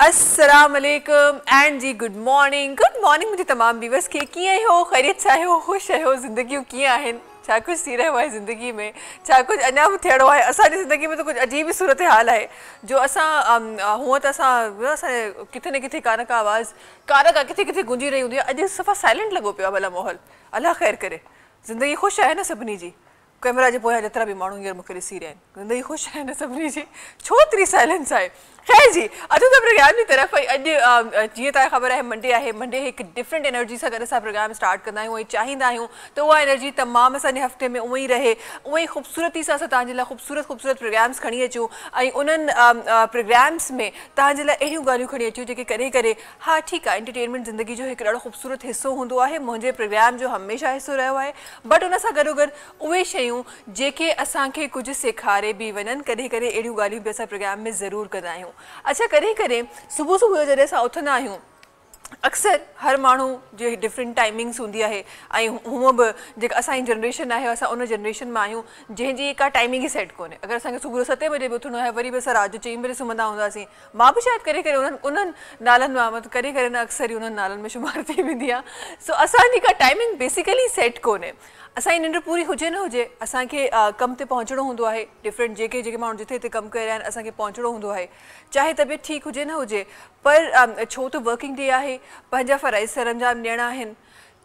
अस्सलाम वालेकुम and ji good morning मुझे तमाम व्यूअर्स के कीअं हो खैरियत सां हो खुश आहियो ज़िंदगियूं कीअं आहिनि छा कुछ थी रहियो आहे ज़िंदगी में छा कुछ अञा भी थियणो आहे असांजी ज़िंदगी में तो कुछ अजीब ही सूरत हाल है जो असां हुअं त असां किथे न किथे का आवाज़ का किथे किथे गुंजी रही हूंदी आहे अॼु सफ़ा साइलेंट लॻो पियो आहे भला माहौल अल्लाह ख़ैर करे ज़िंदगी ख़ुश आहे न सभिनी जी कैमरा जे पोयां जेतिरा भी माण्हू हींअर मूंखे ॾिसी रहिया आहिनि ज़िंदगी ख़ुशि आहे न सभिनी जी छो एतिरी साइलेंस आहे खैर जी अचूं था प्रोग्राम की तरफ़ अॼु जीअं तव्हांखे ख़बर आहे मंडे हिकु डिफरेंट एनर्जी सां गॾु असां प्रोग्राम स्टार्ट कंदा आहियूं ऐं चाहींदा आहियूं त उहा एनर्जी तमामु असांजे हफ़्ते में उअं ई रहे उअं ई ख़ूबसूरती सां असां तव्हांजे लाइ ख़ूबसूरत प्रोग्राम्स खणी अचूं ऐं उन्हनि प्रोग्राम्स में तव्हांजे लाइ अहिड़ियूं ॻाल्हियूं खणी अचूं जेके करे करे हा ठीकु आहे एंटरटेनमेंट ज़िंदगी जो हिकु ॾाढो ख़ूबसूरत हिसो हूंदो आहे मुंहिंजे प्रोग्राम जो हमेशह हिसो रहियो आहे बट उन सां गॾोगॾु उहे शयूं जेके असांखे कुझु सेखारे बि वञनि कॾहिं कॾहिं अहिड़ियूं ॻाल्हियूं बि असां प्रोग्राम में ज़रूरु कंदा आहियूं अच्छा कॾहिं कॾहिं सुबुह सुबुह जॾहिं असां उथंदा आहियूं अक्सर हर माण्हू जी डिफरेंट टाइमिंग्स हूंदी आहे ऐं हूअं बि जेका असांजी जनरेशन आहे असां उन जनरेशन में आहियूं जंहिंजी का टाइमिंग ई सेट कोन्हे अगरि असांखे सुबुह 7 बजे बि उथणो आहे वरी बि असां राति जो 4 बजे सुम्हंदा हूंदासीं मां बि शायदि करे करे उन्हनि नालनि मां मतिलबु करे करे न अक्सर ई उन्हनि नालनि में शुमार थी वेंदी आहे सो असांजी का टाइमिंग बेसिकली सेट कोन्हे असांजी निंड पूरी हुजे न हुजे असांखे कम ते पहुचणो हूंदो आहे डिफरेंट जेके माण्हू जिथे जिथे कमु करे रहिया आहिनि असांखे पहुचणो हूंदो आहे चाहे तबियत ठीकु हुजे न हुजे पर छो त वर्किंग डे आहे पंहिंजा फ़राइज़ सरंजाम ॾियणा आहिनि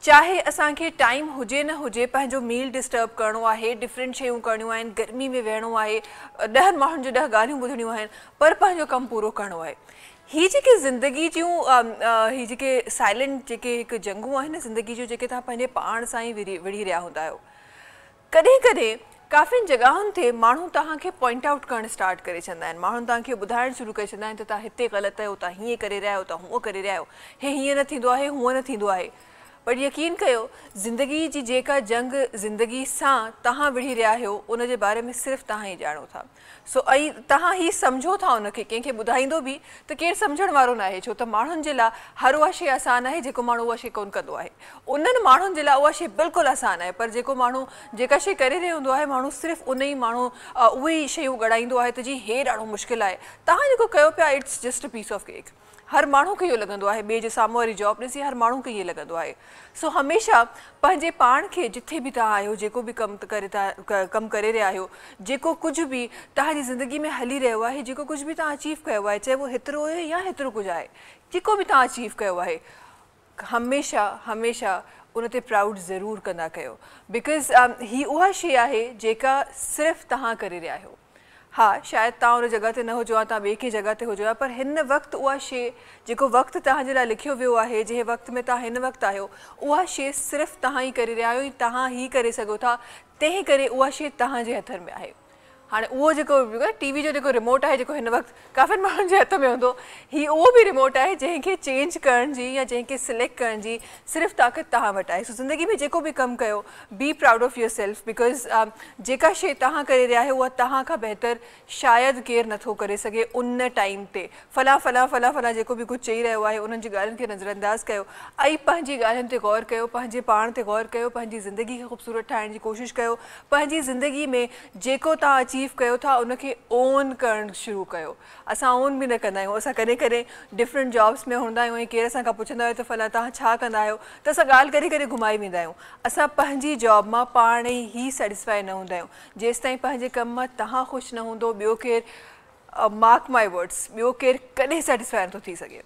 चाहे असांखे टाइम हुजे न हुजे पंहिंजो मील डिस्टर्ब करिणो आहे डिफरेंट शयूं करणियूं आहिनि गर्मी में वेहणो आहे 10 माण्हुनि जो 10 ॻाल्हियूं ॿुधणियूं आहिनि पर पंहिंजो कमु पूरो करिणो आहे ही जेके ज़िंदगी जूं ही जेके साइलेंट जेके हिकु जंगूं आहिनि ज़िंदगी जूं जेके तव्हां पंहिंजे पाण सां ई विढ़ी रहिया हूंदा आहियो कॾहिं कॾहिं काफ़ियुनि जॻहियुनि ते माण्हू तव्हांखे पॉइंट आउट करणु स्टार्ट करे छॾंदा आहिनि माण्हू तव्हांखे ॿुधाइणु शुरू करे छॾंदा आहिनि त तव्हां हिते ग़लति आहियो तव्हां हीअं करे रहिया आहियो तव्हां हूअं करे रहिया आहियो हे हीअं न थींदो आहे हूअं न थींदो आहे पर यकीन कयो ज़िंदगी जी जेका जंग ज़िंदगी सां तव्हां विढ़ी रहिया आहियो उन जे बारे में सिर्फ़ु तव्हां ई ॼाणो था सो ऐं तव्हां ही सम्झो था उनखे कंहिंखे ॿुधाईंदो बि त केरु सम्झण वारो न आहे छो त माण्हुनि जे लाइ हर उहा शइ आसान आहे जेको माण्हू उहा शइ कोन कंदो आहे उन्हनि माण्हुनि जे लाइ उहा शइ बिल्कुलु आसान आहे पर जेको माण्हू जेका शइ करे रहियो हूंदो आहे माण्हू सिर्फ़ु उन ई माण्हू उहे ई शयूं ॻड़ाईंदो आहे त जी हे ॾाढो मुश्किल आहे तव्हां जेको कयो पिया it's just a piece of cake हर माण्हू खे इहो लॻंदो आहे ॿिए जे साम्हूं वारी जॉब ॾिसी हर माण्हू खे इहो लॻंदो आहे सो हमेशह पंहिंजे पाण खे जिथे बि तव्हां आहियो जेको बि कमु करे रहिया आहियो जेको कुझु बि तव्हांजी ज़िंदगी में हली रहियो आहे जेको कुझु बि तव्हां अचीव कयो आहे चाहे उहो हेतिरो आहे या हेतिरो कुझु आहे जेको बि तव्हां अचीव कयो आहे हमेशह उन ते प्राउड ज़रूरु कंदा कयो बिकॉज़ ही उहा शइ आहे जेका सिर्फ़ु तव्हां करे रहिया आहियो हा शायदि तव्हां उन जॻह ते न हुजो आहे तव्हां ॿिए कंहिं जॻह ते हुजो आहे पर हिन वक़्तु उहा शइ जेको वक़्तु तव्हांजे लाइ लिखियो वियो आहे जंहिं वक़्त में तव्हां हिन वक़्तु आहियो उहा शइ सिर्फ़ु तव्हां ई करे रहिया आहियो तव्हां ई करे सघो था तंहिं करे उहा शइ तव्हांजे हथनि में आहे हाणे उहो जेको टीवी जो जेको रिमोट आहे जेको हिन वक़्तु काफ़िनि माण्हुनि जे हथ में हूंदो ही उहो बि रिमोट आहे जंहिंखे चेंज करण जी या जंहिंखे सिलेक्ट करण जी सिर्फ़ु ताक़त तव्हां वटि आहे सो ज़िंदगी में जेको बि कमु कयो be proud of your self because जेका शइ तव्हां करे रहिया आहियो उहा तव्हां खां बहितर शायदि केरु नथो करे सघे उन टाइम ते फला जेको बि कुझु चई रहियो आहे उन्हनि जी ॻाल्हियुनि खे नज़रअंदाज़ कयो ऐं पंहिंजी ॻाल्हियुनि ते गौर कयो पंहिंजे पाण ते गौर कयो पंहिंजी ज़िंदगी खे ख़ूबसूरत ठाहिण जी कोशिशि कयो पंहिंजी ज़िंदगी में जेको तव्हां अचीव कयो था उनखे ओन करणु शुरू कयो असां ओन बि न कंदा आहियूं असां कॾहिं कॾहिं डिफरेंट जॉब्स में हूंदा आहियूं ऐं केरु असां खां पुछंदा आहियो त फला तव्हां छा कंदा आहियो त असां ॻाल्हि करे करे घुमाए वेंदा आहियूं असां पंहिंजी जॉब मां पाण ई सेटिस्फाई न हूंदा आहियूं जेसि ताईं पंहिंजे कम मां तव्हां ख़ुशि न हूंदो ॿियो केरु मार्क माई वर्ड्स ॿियो केरु कॾहिं सेटिस्फाई नथो थी सघे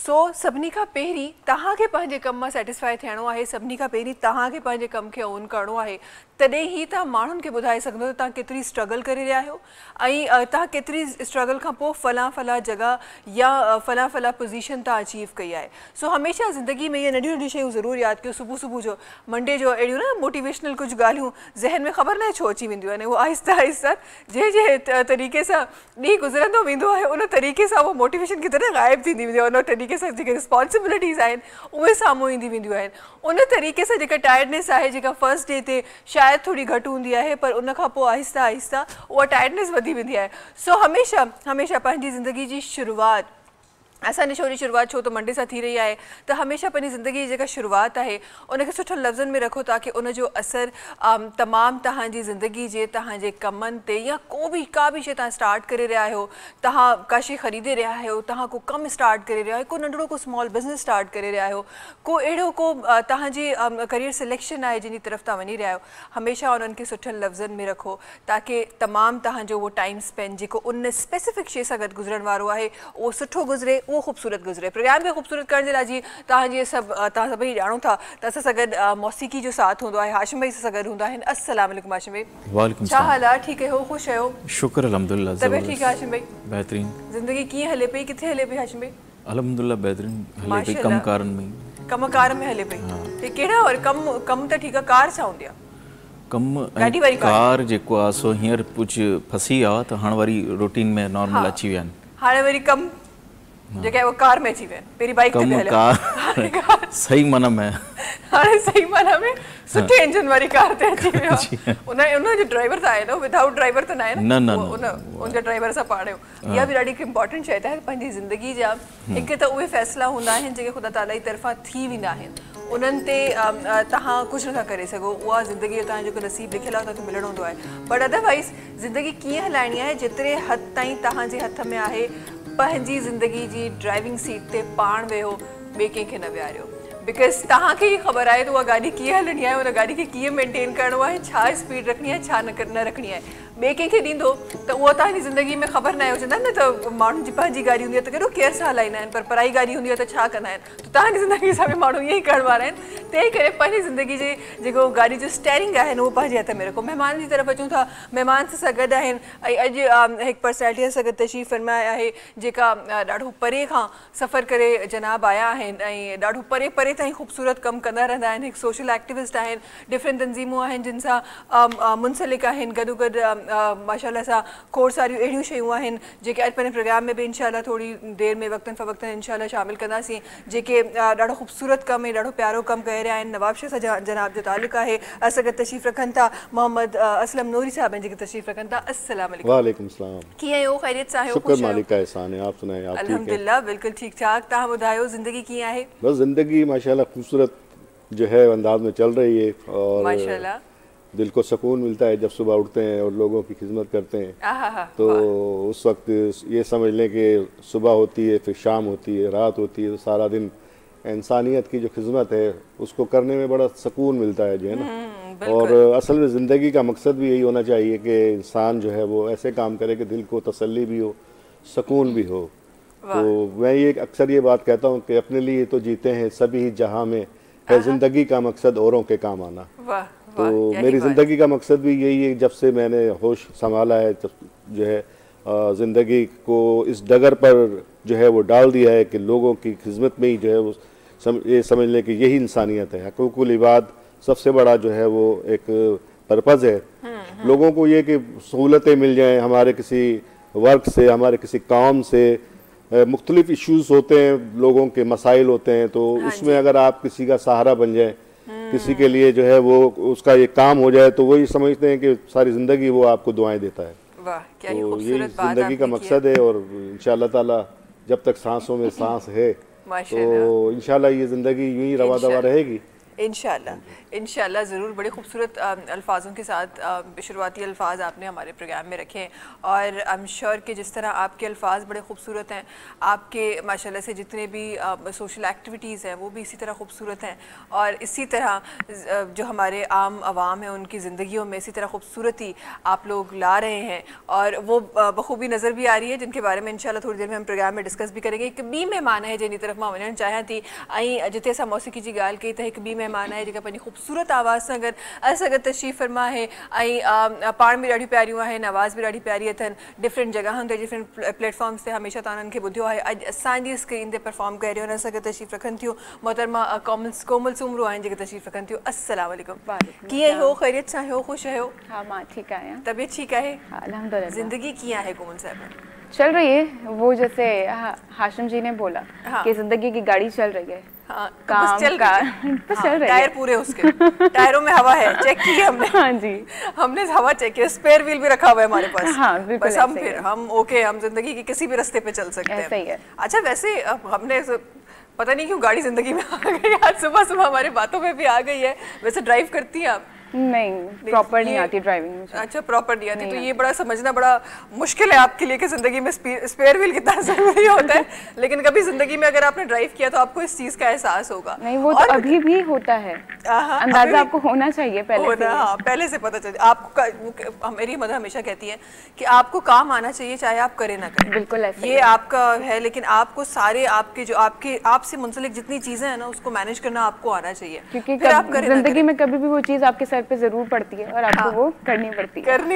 सो सभिनी खां पहिरीं तव्हांखे पंहिंजे कम मां सेटिस्फाई थियणो आहे सभिनी खां पहिरीं तव्हांखे पंहिंजे कम खे ओन करिणो आहे तॾहिं ई तव्हां माण्हुनि खे ॿुधाए सघंदो त तव्हां केतिरी स्ट्रगल करे रहिया आहियो ऐं तव्हां केतिरी स्ट्रगल खां पोइ फला जॻह या फला पोज़ीशन तव्हां अचीव कई आहे सो हमेशह ज़िंदगी में इहे नंढियूं नंढियूं शयूं ज़रूरु यादि कयो सुबुह जो मंडे जो अहिड़ियूं न मोटिवेशनल कुझु ॻाल्हियूं ज़हन में ख़बर न आहे छो अची वेंदियूं आहिनि उहो आहिस्ता जंहिं तरीक़े सां ॾींहुं गुज़रंदो वेंदो आहे उन तरीक़े सां उहो मोटिवेशन किथे ग़ाइबु थींदी वेंदी आहे उन तरीक़े सां जेके रिस्पॉन्सिबिलिटीज़ आहिनि उहे साम्हूं ईंदी वेंदियूं आहिनि उन तरीक़े सां जेका टायर्डनेस आहे जेका फर्स्ट डे ते शायदि थोड़ी घटि हूंदी आहे पर उन खां पोइ आहिस्ता उहा टायर्डनेस वधी वेंदी आहे सो हमेशह पंहिंजी ज़िंदगी जी शुरूआति असां ॾिसो शुरुआत छो तो मंडे सां थी रही आहे त हमेशह पंहिंजी ज़िंदगी जी जेका शुरुआत आहे उनखे सुठे लफ़्ज़नि में रखो ताकि उनजो असरु तमामु तव्हांजी ज़िंदगी जे तव्हांजे कमनि ते या का बि शइ तव्हां स्टार्ट करे रहिया आहियो, तव्हां का शइ ख़रीदे रहिया आहियो, तव्हां को कमु स्टार्ट करे रहिया आहियो, को नंढड़ो को स्मॉल बिज़नेस स्टार्ट करे रहिया आहियो, को अहिड़ो को तव्हांजी करियर सिलेक्शन आहे जिन तरफ़ तव्हां वञी रहिया आहियो, हमेशह उन्हनि खे सुठनि लफ़्ज़नि में रखो ताकि तमामु तव्हांजो उहो टाइम स्पेंड जेको उन स्पेसिफिक शइ सां गॾु गुज़रण वारो आहे उहो सुठो गुज़रे, वो खूबसूरत गुजरे। प्रोग्राम खे खूबसूरत करण जे लाइ जी तव्हां सभई ॼाणो था त असां सां गॾु मौसीकी जो साथ हूंदो आहे, हाशिम भाई सां गॾु हूंदा आहिनि। अस्सलाम वालेकुम हाशिम भाई। वालेकुम छा हाल आहे? ठीकु आहियो? ख़ुशि आहियो? शुक्र अल्हम्दुलिल्लाह। तबियत ठीकु आहे हाशिम भाई? बेहतरीन। ज़िंदगी कीअं हले पई, किथे हले पई हाशिम भाई? अल्हम्दुलिल्लाह बेहतरीन हले पई, कमकार में हले पई। हे कहिड़ा और कम त ठीकु आहे, कार छा हूंदी आहे? कम कार जेको आहे सो हींअर कुझु फसी आहे त हाणे वरी रूटीन में नॉर्मल अची विया आहिनि। हाणे वरी कम जेके वो कार में अची विया आहिनि, पहिरीं बाइक ते हले कार सही माना में हाणे सही माना में सुठे इंजन वारी कार ते अची विया। उन जो ड्राइवर त आहे न, विदाउट ड्राइवर त न आहे न, उनजा ड्राइवर सां पाड़ियो। इहा बि ॾाढी हिकु इम्पॉर्टेंट शइ आहे पंहिंजी ज़िंदगी जा। हिकु त उहे फ़ैसिला हूंदा आहिनि जेके ख़ुदा ताला जी तरफ़ां थी वेंदा आहिनि, उन्हनि ते तव्हां कुझु नथा करे सघो, उहा ज़िंदगी जो तव्हांजो जेको नसीब लिखियलु आहे तव्हांखे मिलणो हूंदो आहे। बट अदरवाइज़ ज़िंदगी कीअं हलाइणी आहे, जेतिरे हद ताईं तव्हांजे हथ में आहे पंहिंजी ज़िंदगी जी ड्राइविंग सीट ते पाण वेहो, ॿिए कंहिंखे न विहारियो। बिकॉज़ तव्हांखे ई ख़बर आहे त उहा गाॾी कीअं हलणी आहे, उन गाॾी खे कीअं मेंटेन करिणो आहे, छा स्पीड रखणी आहे, छा न रखणी आहे। ॿिए कंहिंखे ॾींदो त उहा तव्हांजी ज़िंदगी में ख़बर न आहे। चवंदा आहिनि न त माण्हुनि जी पंहिंजी गाॾी हूंदी आहे त केॾो केयर सां हलाईंदा आहिनि, पर पराई गाॾी हूंदी आहे त छा कंदा आहिनि। त तव्हांजी ज़िंदगी सां बि माण्हू ईअं ई करण वारा आहिनि। तंहिं करे पंहिंजी ज़िंदगी जे जेको गाॾी जो स्टेयरिंग आहे उहो पंहिंजे हथ में रखो। महिमान जी तरफ़ अचूं था, महिमान सां गॾु आहिनि ऐं अॼु हिकु पर्सनैलिटीअ सां गॾु तशरीफ़ फरमाए आहे जेका ॾाढो परे खां सफ़र करे जनाब आया आहिनि ऐं ॾाढो परे परे ताईं ख़ूबसूरत कमु कंदा रहंदा आहिनि। हिकु सोशल एक्टिविस्ट आहिनि, डिफरेंट तंज़ीमूं आहिनि जिन सां मुंसलिक आहिनि। गॾोगॾु माशाल्लाह सां खोड़ सारियूं अहिड़ियूं शयूं आहिनि जेके अॼु पंहिंजे प्रोग्राम में बि इंशाल्लाह थोरी देरि में वक़्तन फ़वक़्तन इंशाल्लाह शामिलु कंदासीं, जेके ॾाढो ख़ूबसूरत कमु ऐं ॾाढो प्यारो कमु करे रहिया आहिनि। नवाब शाह सां जनाब जो ताल्लुक़ आहे। असां गॾु तशरीफ़ रखनि था मोहम्मद असलम नूरी साहब आहिनि जेके तशरीफ़ रखनि था। अस्सलाम वालेकुम। वालेकुम सलाम। कीअं आहियो? ख़ैरियत सां आहियो? शुक्र मालिक का एहसान है, आप सुनाएं? आप ठीक हैं? अल्हम्दुलिल्लाह बिल्कुल ठीक ठाक। तव्हां ॿुधायो ज़िंदगी कीअं आहे? बस ज़िंदगी माशाल्लाह खूबसूरत जो है अंदाज में चल रही है और माशाल्लाह दिल को सुकून मिलता है जब सुबह उठते हैं और लोगों की खिदमत करते हैं। तो उस वक्त ये समझ लें कि सुबह होती है, फिर शाम होती है, रात होती है, तो सारा दिन इंसानियत की जो खिदमत है उसको करने में बड़ा सुकून मिलता है जो है ना। और असल में ज़िंदगी का मकसद भी यही होना चाहिए कि इंसान जो है वो ऐसे काम करे कि दिल को तसल्ली भी हो, सुकून भी हो। तो मैं ये अक्सर ये बात कहता हूँ कि अपने लिए तो जीते हैं सभी जहाँ में, है ज़िंदगी का मकसद औरों के काम आना। तो मेरी ज़िंदगी का मकसद भी यही है, जब से मैंने होश संभाला है तब जो है ज़िंदगी को इस डगर पर जो है वो डाल दिया है कि लोगों की खिदमत में ही जो है वो ये समझ लें कि यही इंसानियत है। हकूकुल इबाद सबसे बड़ा जो है वो एक पर्पज़ है। लोगों को ये कि सहूलतें मिल जाएं हमारे किसी वर्क से, हमारे किसी काम से। मुख्तलिफ इश्यूज़ होते हैं, लोगों के मसाइल होते हैं, तो उसमें अगर आप किसी का सहारा बन जाए, किसी के लिए जो है वो उसका ये काम हो जाए, तो वही समझते हैं कि सारी ज़िंदगी वो आपको दुआएं देता है। तो ये ज़िंदगी का मकसद है और इंशाअल्लाह ताला जब तक सांसों में सांस है तो इंशाअल्लाह ये ज़िंदगी यूं ही रवा दवा रहेगी। इंशाल्लाह ज़रूर। बड़े खूबसूरत अल्फाजों के साथ शुरुआती अल्फाज आपने हमारे प्रोग्राम में रखे हैं और आई एम श्योर कि जिस तरह आपके अल्फाज बड़े खूबसूरत हैं, आपके माशाल्लाह से जितने भी सोशल एक्टिविटीज़ हैं वो भी इसी तरह खूबसूरत हैं और इसी तरह जो हमारे आम आवाम हैं उनकी ज़िंदगियों में इसी तरह खूबसूरती आप लोग ला रहे हैं और वो बखूबी नज़र भी आ रही है, जिनके बारे में इंशाल्लाह थोड़ी देर में हम प्रोग्राम में डिस्कस भी करेंगे। एक ॿी महिमान है जिन तरफ़ मां वञणु चाहियां थी ऐं जिते असां मौसीक़ी जी ॻाल्हि कई त हिकु ॿी महिमान आहे जेका पंहिंजी ख़ूबसूरत आवाज़ सां गॾु असां गॾु तशरीफ़ फरमा आहे ऐं पाण बि ॾाढी प्यारियूं आहिनि, आवाज़ बि ॾाढी प्यारी अथनि। डिफरेंट जॻहियुनि ते डिफरेंट प्लेटफॉर्म्स ते हमेशह तव्हां उन्हनि खे ॿुधियो आहे। अॼु असांजी स्क्रीन ते परफॉर्म करे रहियो असां गॾु तशरीफ़ रखनि थियूं मोहतरमा कोमल सुमरो आहिनि जेके तशरीफ़ रखनि थियूं। अस्सलाम वालेकुम। कीअं हो? ख़ैरियत सां आहियो? ख़ुशि आहियो? हाँ मां ठीक आहियां। तबीयत ठीक आहे? अल्हम्दुलिल्लाह। ज़िंदगी कीअं आहे कोमल साहिब? चल रही है वो जैसे हाशिम जी ने बोला कि जिंदगी की गाड़ी चल रही है हाँ, काम चल चल रही टायर पूरे उसके, टायरों में हवा है, चेक की हमने। हाँ जी, हमने हवा चेक किया, स्पेयर व्हील भी रखा हुआ है हमारे पास। हाँ, बिल्कुल बस हम फिर हम ओके, हम जिंदगी के किसी भी रास्ते पे चल सकते हैं। ऐसा ही है। अच्छा, वैसे हमने पता नहीं क्यों गाड़ी जिंदगी में आ गई, आज सुबह सुबह हमारी बातों में भी आ गई है। वैसे ड्राइव करती हैं आप? नहीं, प्रॉपर नहीं आती ड्राइविंग मुझे। अच्छा, प्रॉपर नहीं आती, तो ये बड़ा समझना बड़ा मुश्किल है आपके लिए कि जिंदगी में स्पेयर व्हील कितना जरूरी होता है। लेकिन कभी जिंदगी में अगर आपने ड्राइव किया तो आपको इस चीज का एहसास होगा। नहीं, वो तो अभी भी होता है, अंदाजा आपको होना चाहिए पहले से। हाँ, पहले से पता चले आपको। मेरी मदर हमेशा कहती है कि आपको काम आना चाहिए चाहे आप करें ना करें। बिल्कुल ऐसा ये आपका है, लेकिन आपको सारे आपके जो आपसे मुंसलिक जितनी चीजें हैं ना, उसको मैनेज करना आपको आना चाहिए, क्योंकि जिंदगी में कभी भी वो चीज आपके सर पे जरूर पड़ती है और आपको वो करनी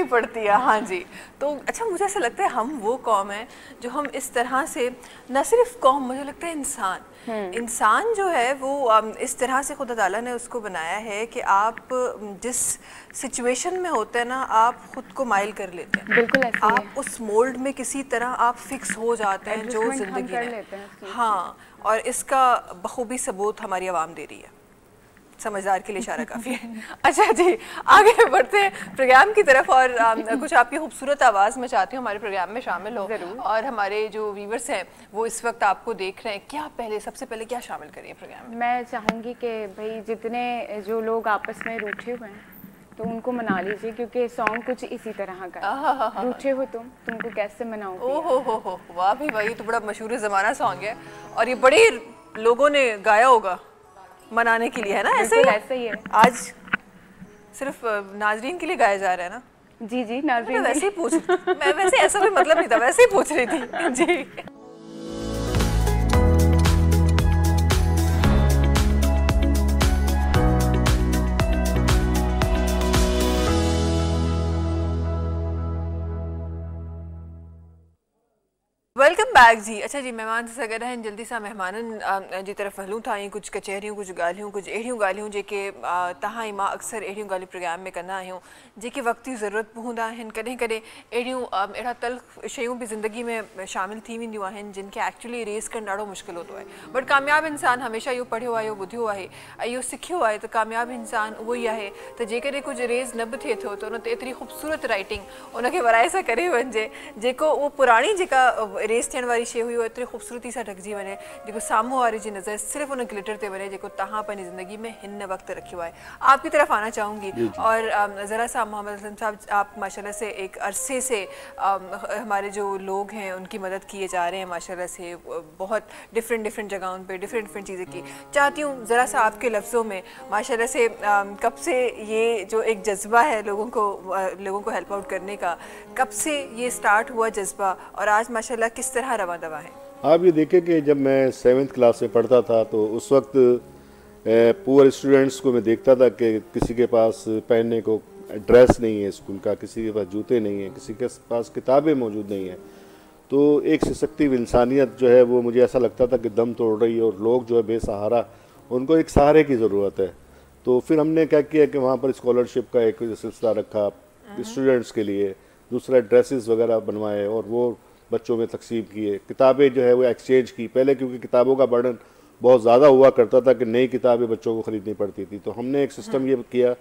पड़ती है। हाँ जी। तो अच्छा, मुझे ऐसा लगता है हम वो कौम है जो हम इस तरह से, न सिर्फ कौम, मुझे लगता है इंसान जो है वो इस तरह से खुदा ताला ने उसको बनाया है कि आप जिस सिचुएशन में होते हैं ना, आप खुद को माइल कर लेते हैं। बिल्कुल ऐसा आप उस मोल्ड में किसी तरह आप फिक्स हो जाते हैं जो जिंदगी में। हाँ, और इसका बखूबी सबूत हमारी आवाम दे रही है। समझदार के लिए इशारा काफी है। अच्छा जी, आगे बढ़ते हैं प्रोग्राम की तरफ, और कुछ आपकी खूबसूरत आवाज़ मैं चाहती हूँ हमारे प्रोग्राम में शामिल हो, और हमारे जो व्यूवर्स हैं वो इस वक्त आपको देख रहे हैं। क्या सबसे पहले क्या शामिल करिए प्रोग्राम में? मैं चाहूँगी कि भाई जितने जो लोग आपस में रूठे हुए हैं तो उनको मना लीजिए, क्योंकि सॉन्ग कुछ इसी तरह का है। रूठे हो तुमको कैसे मनाओगे? ओहो, वाह भी वाह, ये तो बड़ा मशहूर ज़माना सॉन्ग है, और ये बड़े लोगों ने गाया होगा मनाने के लिए, है ना? ऐसे ही है। आज सिर्फ नाजरीन के लिए गाया जा रहा है ना? जी, नाजरीन। वैसे ही पूछ, मैं वैसे ऐसा कोई मतलब नहीं था, वैसे ही पूछ रही थी जी। वेलकम बैक जी। अच्छा जी, मेहमान से अगर हैं जल्दी सा मेहमानन जी तरफ हलूं था, कुछ कचहरियों, कुछ गालियों, कुछ एड़ियों गालियों जेके तहां मां अक्सर एड़ियों गालियों प्रोग्राम में कंदा आहियूं, जेके वक़्त जी ज़रूरत पवंदा आहिनि। कॾहिं कॾहिं एड़ियूं अहिड़ा तल्ख़ शयूं भी ज़िंदगी में शामिल थी वेंदियूं आहिनि जिनखे एक्चुअली इरेज़ करणु ॾाढो मुश्किल होतो आहे। बट कामयाब इंसान हमेशा इहो पढ़ियो आहे, इहो ॿुधियो आहे, इहो सिखियो आहे त कामयाब इंसान उहो ई आहे त जेकॾहिं कुझु इरेज़ न बि थिए थो त उन ते एतिरी ख़ूबसूरत राइटिंग उनखे वराए सां करे वञिजे जेको उहो पुराणी जेका इरेज़ थियण वारी शइ हुई उहो एतिरी ख़ूबसूरती सां ढकिजी वञे, जेको साम्हूं वारे जी नज़र सिर्फ़ु उन ग्लिटर ते वञे जेको तव्हां पंहिंजी ज़िंदगी में हिन वक़्तु रखियो आहे। आपकी तरफ आना चाहूँगी, और ज़रा सा मोहम्मद असलम साहब, आप माशाल्लाह से एक अरसे से हमारे जो लोग हैं उनकी मदद किए जा रहे हैं माशाल्लाह से, बहुत डिफरेंट जगहों पे डिफरेंट चीज़ें की। चाहती हूँ ज़रा सा आपके लफ्ज़ों में माशाल्लाह से कब से ये जो एक जज्बा है लोगों को हेल्प आउट करने का, कब से ये स्टार्ट हुआ जज्बा, और आज माशाल्लाह किस तरह रवा दवा है? आप ये देखें कि जब मैं 7th क्लास में पढ़ता था तो उस वक्त पुअर स्टूडेंट्स को मैं देखता था कि किसी के पास पहनने को ड्रेस नहीं है स्कूल का, किसी के पास जूते नहीं हैं, किसी के पास किताबें मौजूद नहीं हैं। तो एक सशक्ति इंसानियत जो है वो मुझे ऐसा लगता था कि दम तोड़ रही है, और लोग जो है बेसहारा, उनको एक सहारे की ज़रूरत है। तो फिर हमने क्या किया कि वहाँ पर स्कॉलरशिप का एक सिलसिला रखा स्टूडेंट्स के लिए, दूसरा ड्रेसेस वगैरह बनवाए और वो बच्चों में तकसीम किए, किताबें जो है वो एक्सचेंज की। पहले क्योंकि किताबों का बर्डन बहुत ज़्यादा हुआ करता था कि नई किताबें बच्चों को ख़रीदनी पड़ती थी, तो हमने एक सिस्टम ये किया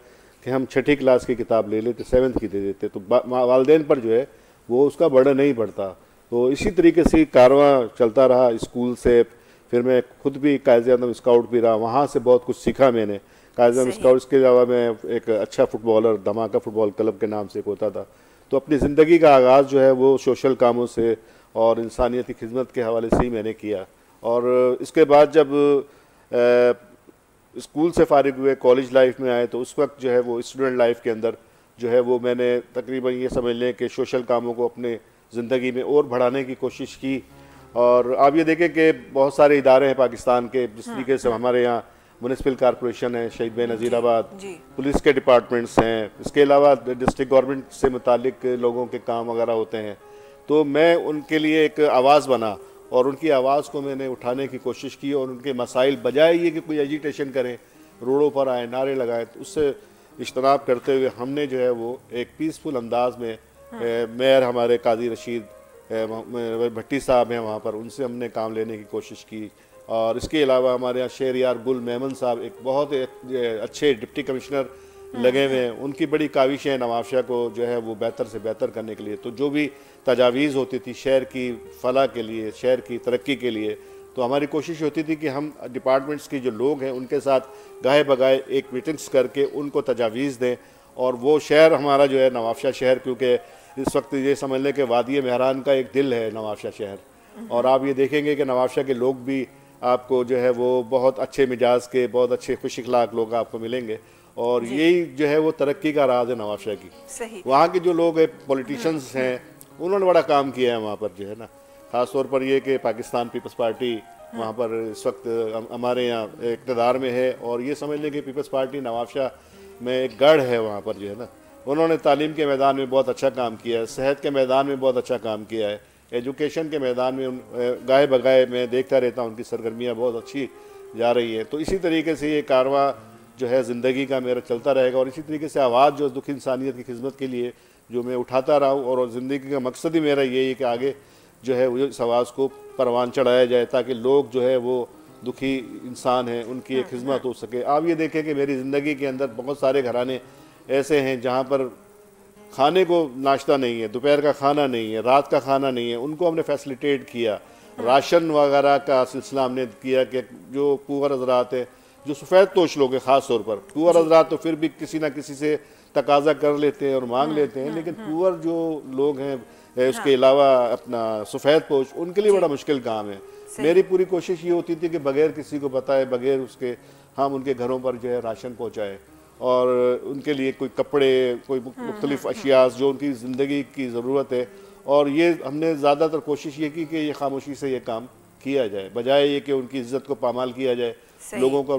कि हम 6ठी क्लास की किताब ले लेते, 7th की दे देते, तो वालिदैन पर जो है वो उसका बर्डन नहीं पड़ता। तो इसी तरीके से कारवां चलता रहा स्कूल से। फिर मैं खुद भी कायज़े-ए-आज़म स्काउट भी रहा, वहाँ से बहुत कुछ सीखा मैंने। कायज़े-ए-आज़म स्काउट्स के अलावा मैं एक अच्छा फुटबॉलर, धमाका फुटबॉल क्लब के नाम से एक होता था। तो अपनी ज़िंदगी का आगाज़ जो है वो सोशल कामों से और इंसानियत की खिदमत के हवाले से ही मैंने किया। और इसके बाद जब स्कूल से फारिग हुए, कॉलेज लाइफ में आए, तो उस वक्त जो है वो स्टूडेंट लाइफ के अंदर जो है वो मैंने तकरीबन ये समझ लें कि सोशल कामों को अपने ज़िंदगी में और बढ़ाने की कोशिश की। और आप ये देखें कि बहुत सारे इदारे हैं पाकिस्तान के, जिस तरीके से हमारे यहाँ म्यूनिसिपल कॉरपोरेशन है, शहीद बे नज़ीराबाद, पुलिस के डिपार्टमेंट्स हैं, इसके अलावा डिस्ट्रिक्ट गवर्नमेंट से मुतालिक लोगों के काम वगैरह होते हैं। तो मैं उनके लिए एक आवाज़ बना और उनकी आवाज़ को मैंने उठाने की कोशिश की, और उनके मसाइल बजाय ये कि कोई एजिटेशन करें, रोडों पर आए, नारे लगाए, तो उससे इज्तनाब करते हुए हमने जो है वो एक पीसफुल अंदाज में मेयर हमारे काजी रशीद भट्टी साहब हैं वहाँ पर, उनसे हमने काम लेने की कोशिश की। और इसके अलावा हमारे यहाँ शहरयार गुल मेमन साहब एक बहुत अच्छे डिप्टी कमिश्नर लगे हुए हैं, उनकी बड़ी काविशें हैं नवाब शाह को जो है वो बेहतर से बेहतर करने के लिए। तो जो भी तजावीज़ होती थी शहर की फलाह के लिए, शहर की तरक्की के लिए, तो हमारी कोशिश होती थी कि हम डिपार्टमेंट्स के जो लोग हैं उनके साथ गाहे बगाए एक मीटिंग्स करके उनको तजावीज़ दें। और वो शहर हमारा जो है नवाब शाह शहर, क्योंकि इस वक्त ये समझ लें कि वादी मेहरान का एक दिल है नवाब शाह शहर, और आप ये देखेंगे कि नवाब शाह के लोग भी आपको जो है वो बहुत अच्छे मिजाज के, बहुत अच्छे खुश अखलाक लोग आपको मिलेंगे, और यही जो है वो तरक्की का राज है नवाब शाह की। सही। वहाँ के जो लोग हैं पॉलिटिशियंस हैं उन्होंने बड़ा काम किया है वहाँ पर जो है ना, ख़ास तौर पर ये कि पाकिस्तान पीपल्स पार्टी वहाँ पर इस वक्त हमारे यहाँ इक़्तिदार में है, और ये समझ लें कि पीपल्स पार्टी नवाब शाह में एक गढ़ है वहाँ पर जो है ना। उन्होंने तालीम के मैदान में बहुत अच्छा काम किया है, सेहत के मैदान में बहुत अच्छा काम किया है, एजुकेशन के मैदान में गाए बगाए मैं देखता रहता हूँ उनकी सरगर्मियाँ बहुत अच्छी जा रही है। तो इसी तरीके से ये कारवां जो है ज़िंदगी का मेरा चलता रहेगा, और इसी तरीके से आवाज़ जो दुखी इंसानियत की खिदमत के लिए जो मैं उठाता रहा हूँ, और ज़िंदगी का मकसद ही मेरा यही है कि आगे जो है वो इस आवाज़ को परवान चढ़ाया जाए ताकि लोग जो है वो दुखी इंसान हैं उनकी एक खिदमत हो सके। आप ये देखें कि मेरी ज़िंदगी के अंदर बहुत सारे घराने ऐसे हैं जहाँ पर खाने को नाश्ता नहीं है, दोपहर का खाना नहीं है, रात का खाना नहीं है, उनको हमने फैसिलिटेट किया। राशन वगैरह का सिलसिला हमने किया कि जो पुअर हज़रात हैं, जो सफ़ेद पोश लोग हैं ख़ास तौर पर, पुअर हज़रात तो फिर भी किसी ना किसी से तकाजा कर लेते हैं और मांग लेते हैं, लेकिन पुअर जो लोग हैं उसके अलावा अपना सफ़ेद पोश, उनके लिए बड़ा मुश्किल काम है। मेरी पूरी कोशिश ये होती थी कि बगैर किसी को बताए, बगैर उसके हम उनके घरों पर जो है राशन पहुँचाएँ, और उनके लिए कोई कपड़े, कोई मुख्तलिफ अशिया जो उनकी ज़िंदगी की ज़रूरत है। और ये हमने ज़्यादातर कोशिश ये की कि ये खामोशी से ये काम किया जाए, बजाय ये कि उनकी इज़्ज़त को पामाल किया जाए, लोगों को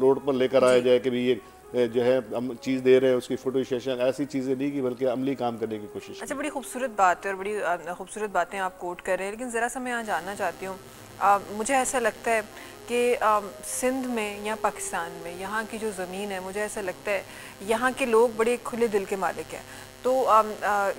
रोड पर लेकर आया जाए कि भाई ये जो है हम चीज़ दे रहे हैं उसकी फोटो सेशन, ऐसी चीज़ें नहीं की बल्कि अमली काम करने की कोशिश। अच्छा, बड़ी खूबसूरत बात है और बड़ी खूबसूरत बातें आप कोट कर रहे हैं, लेकिन ज़रा सा मैं यहाँ जानना चाहती हूँ, मुझे ऐसा लगता है कि सिंध में या पाकिस्तान में यहाँ की जो ज़मीन है, मुझे ऐसा लगता है यहाँ के लोग बड़े खुले दिल के मालिक हैं। तो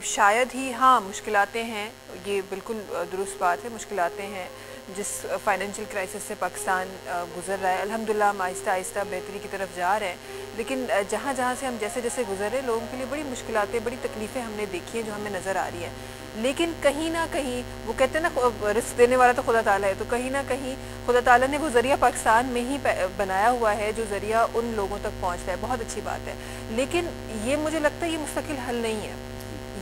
शायद ही हाँ मुश्किलातें हैं, ये बिल्कुल दुरुस्त बात है, मुश्किलातें हैं जिस फाइनेंशियल क्राइसिस से पाकिस्तान गुज़र रहा है। अल्हम्दुलिल्लाह हम आहिस्ता आहिस्ता बेहतरी की तरफ जा रहे हैं, लेकिन जहाँ जहाँ से हम जैसे जैसे गुज़र रहे हैं लोगों के लिए बड़ी मुश्किलातें, बड़ी तकलीफ़ें हमने देखी हैं जो हमें नज़र आ रही है। लेकिन कहीं ना कहीं वो कहते हैं ना रिस्क देने वाला तो खुदा ताला है, तो कहीं ना कहीं खुदा ताला ने वो ज़रिया पाकिस्तान में ही बनाया हुआ है जो ज़रिया उन लोगों तक पहुँचता है, बहुत अच्छी बात है। लेकिन ये मुझे लगता है ये मुस्तकिल हल नहीं है,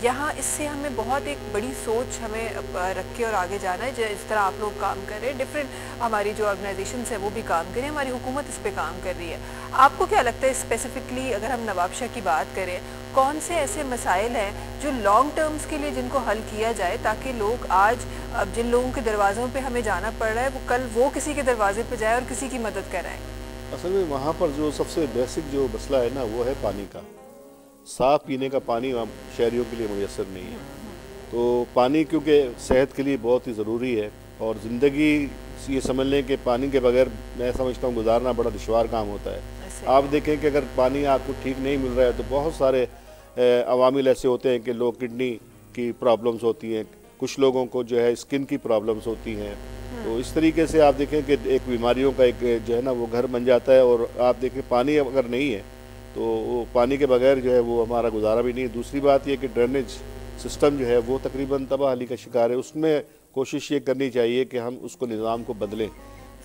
यहाँ इससे हमें बहुत एक बड़ी सोच हमें रख के और आगे जाना है। जिस तरह आप लोग काम कर रहे हैं, डिफरेंट हमारी जो ऑर्गेनाइजेशंस है वो भी काम कर रही है, हमारी हुकूमत इस पे काम कर रही है। आपको क्या लगता है स्पेसिफिकली अगर हम नवाब शाह की बात करें, कौन से ऐसे मसाइल हैं जो लॉन्ग टर्म्स के लिए जिनको हल किया जाए ताकि लोग आज अब जिन लोगों के दरवाज़ों पर हमें जाना पड़ रहा है वो कल वो किसी के दरवाजे पर जाए और किसी की मदद कराएँ? असल में वहाँ पर जो सबसे बेसिक जो मसला है ना वो है पानी का। साफ़ पीने का पानी वहाँ शहरियों के लिए मुयसर नहीं है। तो पानी क्योंकि सेहत के लिए बहुत ही ज़रूरी है, और ज़िंदगी ये समझ लें कि पानी के बगैर मैं समझता हूँ गुजारना बड़ा दुश्वार काम होता है। आप देखें कि अगर पानी आपको ठीक नहीं मिल रहा है तो बहुत सारे अवामिल ऐसे होते हैं कि लोग किडनी की प्रॉब्लम्स होती हैं, कुछ लोगों को जो है स्किन की प्रॉब्लम्स होती हैं। तो इस तरीके से आप देखें कि एक बीमारियों का एक जो है ना वो घर बन जाता है। और आप देखें पानी अगर नहीं है तो वो पानी के बगैर जो है वो हमारा गुजारा भी नहीं है। दूसरी बात ये कि ड्रेनेज सिस्टम जो है वो तकरीबन तबाही का शिकार है। उसमें कोशिश ये करनी चाहिए कि हम उसको निज़ाम को बदलें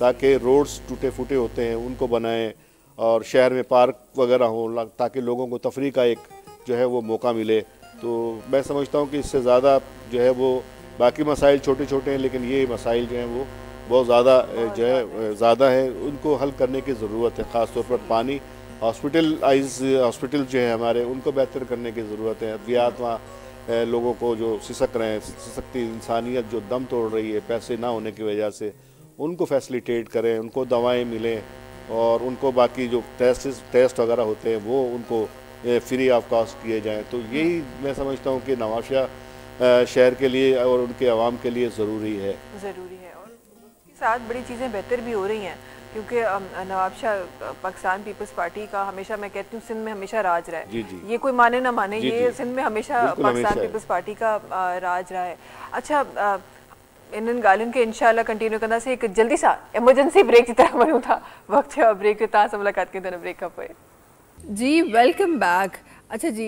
ताकि रोड्स टूटे फूटे होते हैं उनको बनाएं, और शहर में पार्क वगैरह हो ताकि लोगों को तफरी का एक जो है वो मौका मिले। तो मैं समझता हूँ कि इससे ज़्यादा जो है वो बाकी मसाइल छोटे छोटे हैं, लेकिन ये मसाइल जो हैं वो बहुत ज़्यादा जो है ज़्यादा है, उनको हल करने की ज़रूरत है। ख़ास तौर पर पानी, हॉस्पिटल जो है हमारे उनको बेहतर करने की ज़रूरत है। अद्वियात वहाँ लोगों को जो सिसक रहे हैं, सिसकती इंसानियत जो दम तोड़ रही है पैसे ना होने की वजह से, उनको फैसिलिटेट करें, उनको दवाएं मिलें, और उनको बाकी जो टेस्ट वगैरह होते हैं वो उनको फ्री ऑफ कॉस्ट किए जाएँ। तो यही मैं समझता हूँ कि नवाब शाह शहर के लिए और उनके आवाम के लिए ज़रूरी है। और इसके साथ बड़ी चीज़ें बेहतर भी हो रही हैं, क्योंकि नवाब शाह पाकिस्तान पीपल्स पार्टी का हमेशा, मैं कहती हूँ सिंध में हमेशा राज रहा है। जी जी। ये कोई माने ना माने, जी ये जी। सिंध में हमेशा पाकिस्तान पीपल्स पार्टी का राज रहा है। अच्छा, इन्हनि ॻाल्हियुनि खे इंशाल्लाह कंटिन्यू कंदासीं। हिकु जल्दी सां एमरजेंसी ब्रेक जी तरह वञूं था, वक़्तु थियो आहे ब्रेक जो, तव्हां सां मुलाक़ात कयूं था ब्रेक खां पोइ। जी वेलकम बैक। अच्छा जी,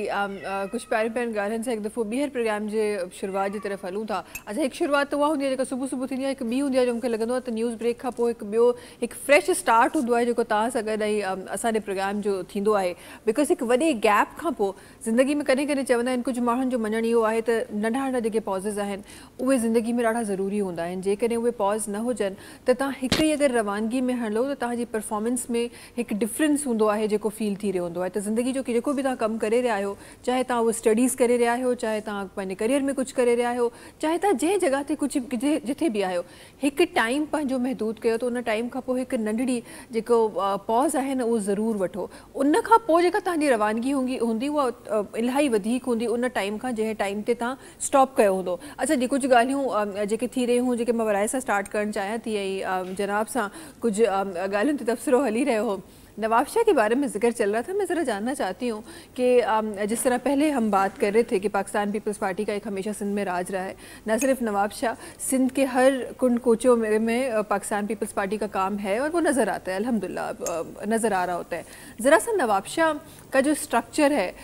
कुझु पहिरियों ॻाल्हियुनि सां हिकु दफ़ो ॿीहर प्रोग्राम जे शुरूआत जी तरफ़ हलूं था। अच्छा, हिकु शुरूआत त उहा हूंदी आहे जेका सुबुह सुबुह थींदी आहे, हिकु ॿी हूंदी आहे जो मूंखे लॻंदो आहे त न्यूज़ ब्रेक खां पोइ हिकु ॿियो हिकु फ्रेश स्टार्ट हूंदो आहे जेको तव्हां सां गॾु ऐं असांजे प्रोग्राम जो थींदो आहे। बिकॉज़ हिकु वॾे गैप खां पोइ ज़िंदगी में कॾहिं कॾहिं चवंदा आहिनि, कुझु माण्हुनि जो मञणु इहो आहे त नंढा नंढा जेके पॉज़िस आहिनि उहे ज़िंदगी में ॾाढा ज़रूरी हूंदा आहिनि। जेकॾहिं उहे पॉज़ न हुजनि त तव्हां हिकु ई अगरि रवानगी में हलो त तव्हांजी परफॉर्मेंस में हिकु डिफरेंस हूंदो आहे जेको फील थी रहियो हूंदो आहे। त ज़िंदगी जो जेको बि तव्हां कमु करे रहिया आहियो, चाहे तव्हां उहो स्टडीज़ करे रहिया आहियो, चाहे तव्हां पंहिंजे करियर में कुझु करे रहिया आहियो, चाहे तव्हां जंहिं जॻह ते कुझु जिथे बि आहियो, हिकु टाइम पंहिंजो महदूद कयो त उन टाइम खां पोइ हिकु नंढड़ी जेको पॉज़ आहे न उहो ज़रूरु वठो। उन खां पोइ जेका तव्हांजी रवानगी हूंदी उहा इलाही वधीक हूंदी उन टाइम खां जंहिं टाइम ते तव्हां स्टॉप कयो हूंदो। अच्छा जी, कुझु ॻाल्हियूं जेके थी रहियूं जेके मां वराए सां स्टार्ट करणु चाहियां थी ऐं जनाब सां कुझु ॻाल्हियुनि ते तबसरो हली रहियो हो। नवाब शाह के बारे में जिक्र चल रहा था, मैं ज़रा जानना चाहती हूँ कि जिस तरह पहले हम बात कर रहे थे कि पाकिस्तान पीपल्स पार्टी का एक हमेशा सिंध में राज रहा है, न सिर्फ नवाब शाह, सिंध के हर कुंड कोचों में पाकिस्तान पीपल्स पार्टी का काम है और वो नज़र आता है, अल्हम्दुलिल्लाह नज़र आ रहा होता है। ज़रा सा नवाब शाह का जो स्ट्रक्चर है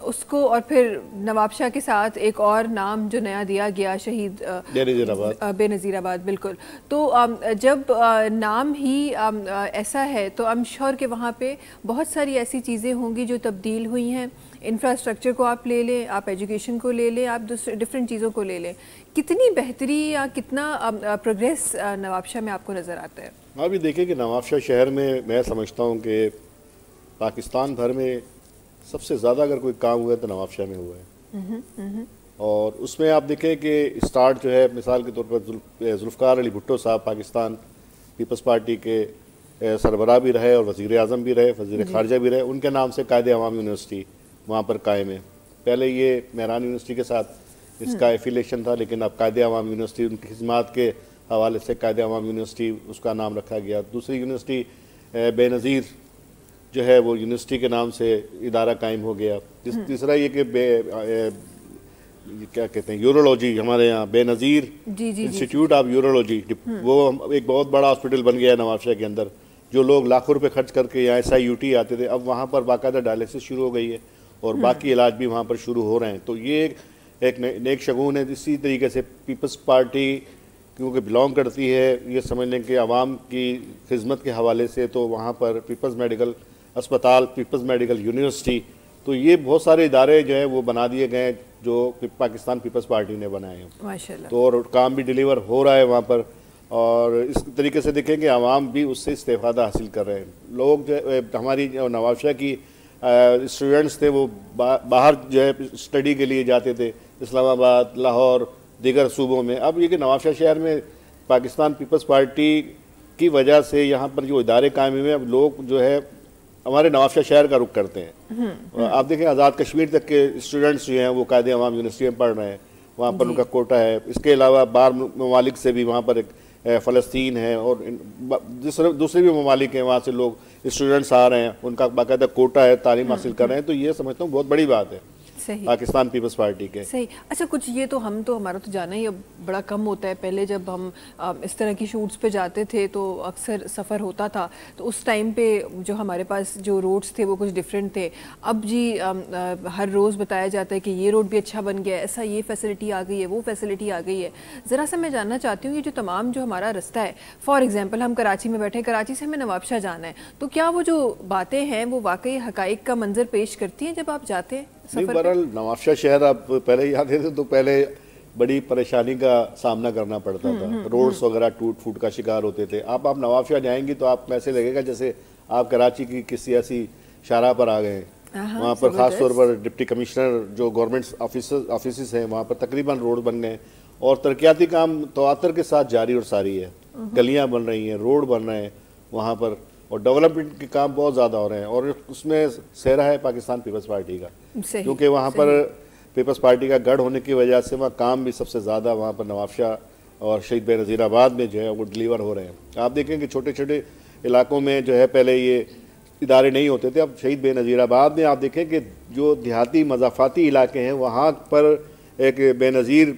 उसको, और फिर नवाब शाह के साथ एक और नाम जो नया दिया गया, शहीद बेनज़ीराबाद, बिल्कुल। तो जब नाम ही ऐसा है तो आई एम श्योर कि वहाँ पे बहुत सारी ऐसी चीज़ें होंगी जो तब्दील हुई हैं। इंफ्रास्ट्रक्चर को आप ले लें, आप एजुकेशन को ले लें, आप दूसरे डिफरेंट चीज़ों को ले लें, कितनी बेहतरी या कितना प्रोग्रेस नवाब शाह में आपको नज़र आता है? अभी देखिए कि नवाब शाह शहर में मैं समझता हूँ कि पाकिस्तान भर में सबसे ज़्यादा अगर कोई काम हुआ है तो नवाब शाह में हुआ है। और उसमें आप देखें कि स्टार्ट जो है, मिसाल के तौर पर जुल्फ़िकार अली भुट्टो साहब पाकिस्तान पीपल्स पार्टी के सरबराह भी रहे और वज़ीर आज़म भी रहे, वज़ीर ख़ारजा भी रहे। उनके नाम से कायदे अवाम यूनिवर्सिटी वहाँ पर कायम है। पहले ये मेहरान यूनिवर्सिटी के साथ इसका एफिलेशन था, लेकिन अब कायदे अवाम यूनिवर्सिटी उनकी खिदमात के हवाले से कायदे अवाम यूनिवर्सिटी उसका नाम रखा गया। दूसरी यूनिवर्सिटी बेनज़ीर जो है वो यूनिवर्सिटी के नाम से इदारा कायम हो गया। तीसरा ये कि क्या कहते हैं यूरोलॉजी, हमारे यहाँ बेनज़ीर इंस्टीट्यूट ऑफ यूरोलॉजी, वो एक बहुत बड़ा हॉस्पिटल बन गया नवाब शाह के अंदर। जो लोग लाखों रुपए खर्च करके यहाँ SIUT आते थे, अब वहाँ पर बाकायदा डायलिसिस शुरू हो गई है और बाकी इलाज भी वहाँ पर शुरू हो रहे हैं। तो ये एक नेक शगुन है। इसी तरीके से पीपल्स पार्टी क्योंकि बिलोंग करती है, ये समझ लें कि आवाम की खिदमत के हवाले से, तो वहाँ पर पीपल्स मेडिकल अस्पताल, पीपल्स मेडिकल यूनिवर्सिटी, तो ये बहुत सारे इदारे जो हैं वो बना दिए गए हैं जो पाकिस्तान पीपल्स पार्टी ने बनाए हैं माशाल्लाह। तो और काम भी डिलीवर हो रहा है वहाँ पर। और इस तरीके से देखें कि आवाम भी उससे इस्तेफादा हासिल कर रहे हैं। लोग जो हमारी नवाब शाह की स्टूडेंट्स थे वो बाहर जो है स्टडी के लिए जाते थे, इस्लामाबाद, लाहौर, दीगर सूबों में। अब ये कि नवाब शाह शहर में पाकिस्तान पीपल्स पार्टी की वजह से यहाँ पर जो इदारे कायम हुए, अब लोग जो है हमारे नवाब शाह शहर का रुख करते हैं। आप देखें आज़ाद कश्मीर तक के स्टूडेंट्स जो हैं वो कायदे अवाम यूनिवर्सिटी में पढ़ रहे हैं, वहाँ पर उनका कोटा है। इसके अलावा बाहर ममालिक से भी, वहाँ पर एक फ़लस्तीन है और दूसरे भी ममालिक हैं, वहाँ से लोग स्टूडेंट्स आ रहे हैं, उनका बाकायदा कोटा है, तालीम हासिल कर रहे हैं। तो ये समझता हूँ बहुत बड़ी बात है सही पाकिस्तान पीपल्स पार्टी के। सही। अच्छा, कुछ ये तो हम तो हमारा तो जाना ही अब बड़ा कम होता है। पहले जब हम इस तरह की शूट्स पे जाते थे तो अक्सर सफ़र होता था, तो उस टाइम पे जो हमारे पास जो रोड्स थे वो कुछ डिफरेंट थे। अब जी हर रोज़ बताया जाता है कि ये रोड भी अच्छा बन गया है, ऐसा ये फैसिलिटी आ गई है, वो फैसिलिटी आ गई है। ज़रा सा मैं जानना चाहती हूँ, ये जो तमाम जो हमारा रास्ता है, फॉर एग्ज़ाम्पल हम कराची में बैठे, कराची से हमें नवाब शाह जाना है, तो क्या वो जो बातें हैं वो वाकई हकाइक का मंजर पेश करती हैं जब आप जाते हैं? बहरहाल नवाब शाह शहर आप पहले ही आते थे तो पहले बड़ी परेशानी का सामना करना पड़ता था, रोड्स वगैरह टूट फूट का शिकार होते थे। आप नवाब शाह जाएंगी तो आप ऐसे लगेगा जैसे आप कराची की किसी ऐसी शाहराह पर आ गए हैं। वहाँ पर ख़ास तौर पर डिप्टी कमिश्नर जो गवर्नमेंट ऑफिस हैं वहाँ पर तकरीबन रोड बन गए और तरक्याती काम तवातर के साथ जारी और सारी है। गलियाँ बन रही हैं, रोड बन रहे हैं वहाँ पर, और डेवलपमेंट के काम बहुत ज़्यादा हो रहे हैं। और उसमें सेहरा है पाकिस्तान पीपल्स पार्टी का, क्योंकि वहाँ पर पीपल्स पार्टी का गढ़ होने की वजह से वहाँ काम भी सबसे ज़्यादा वहाँ पर नवाब शाह और शहीद बेनज़ीराबाद में जो है वो डिलीवर हो रहे हैं। आप देखें कि छोटे छोटे इलाकों में जो है पहले ये इदारे नहीं होते थे, अब शहीद बेनज़ीराबाद में आप देखें कि जो देहाती मज़ाफ़ाती इलाके हैं वहाँ पर एक बेनज़ीर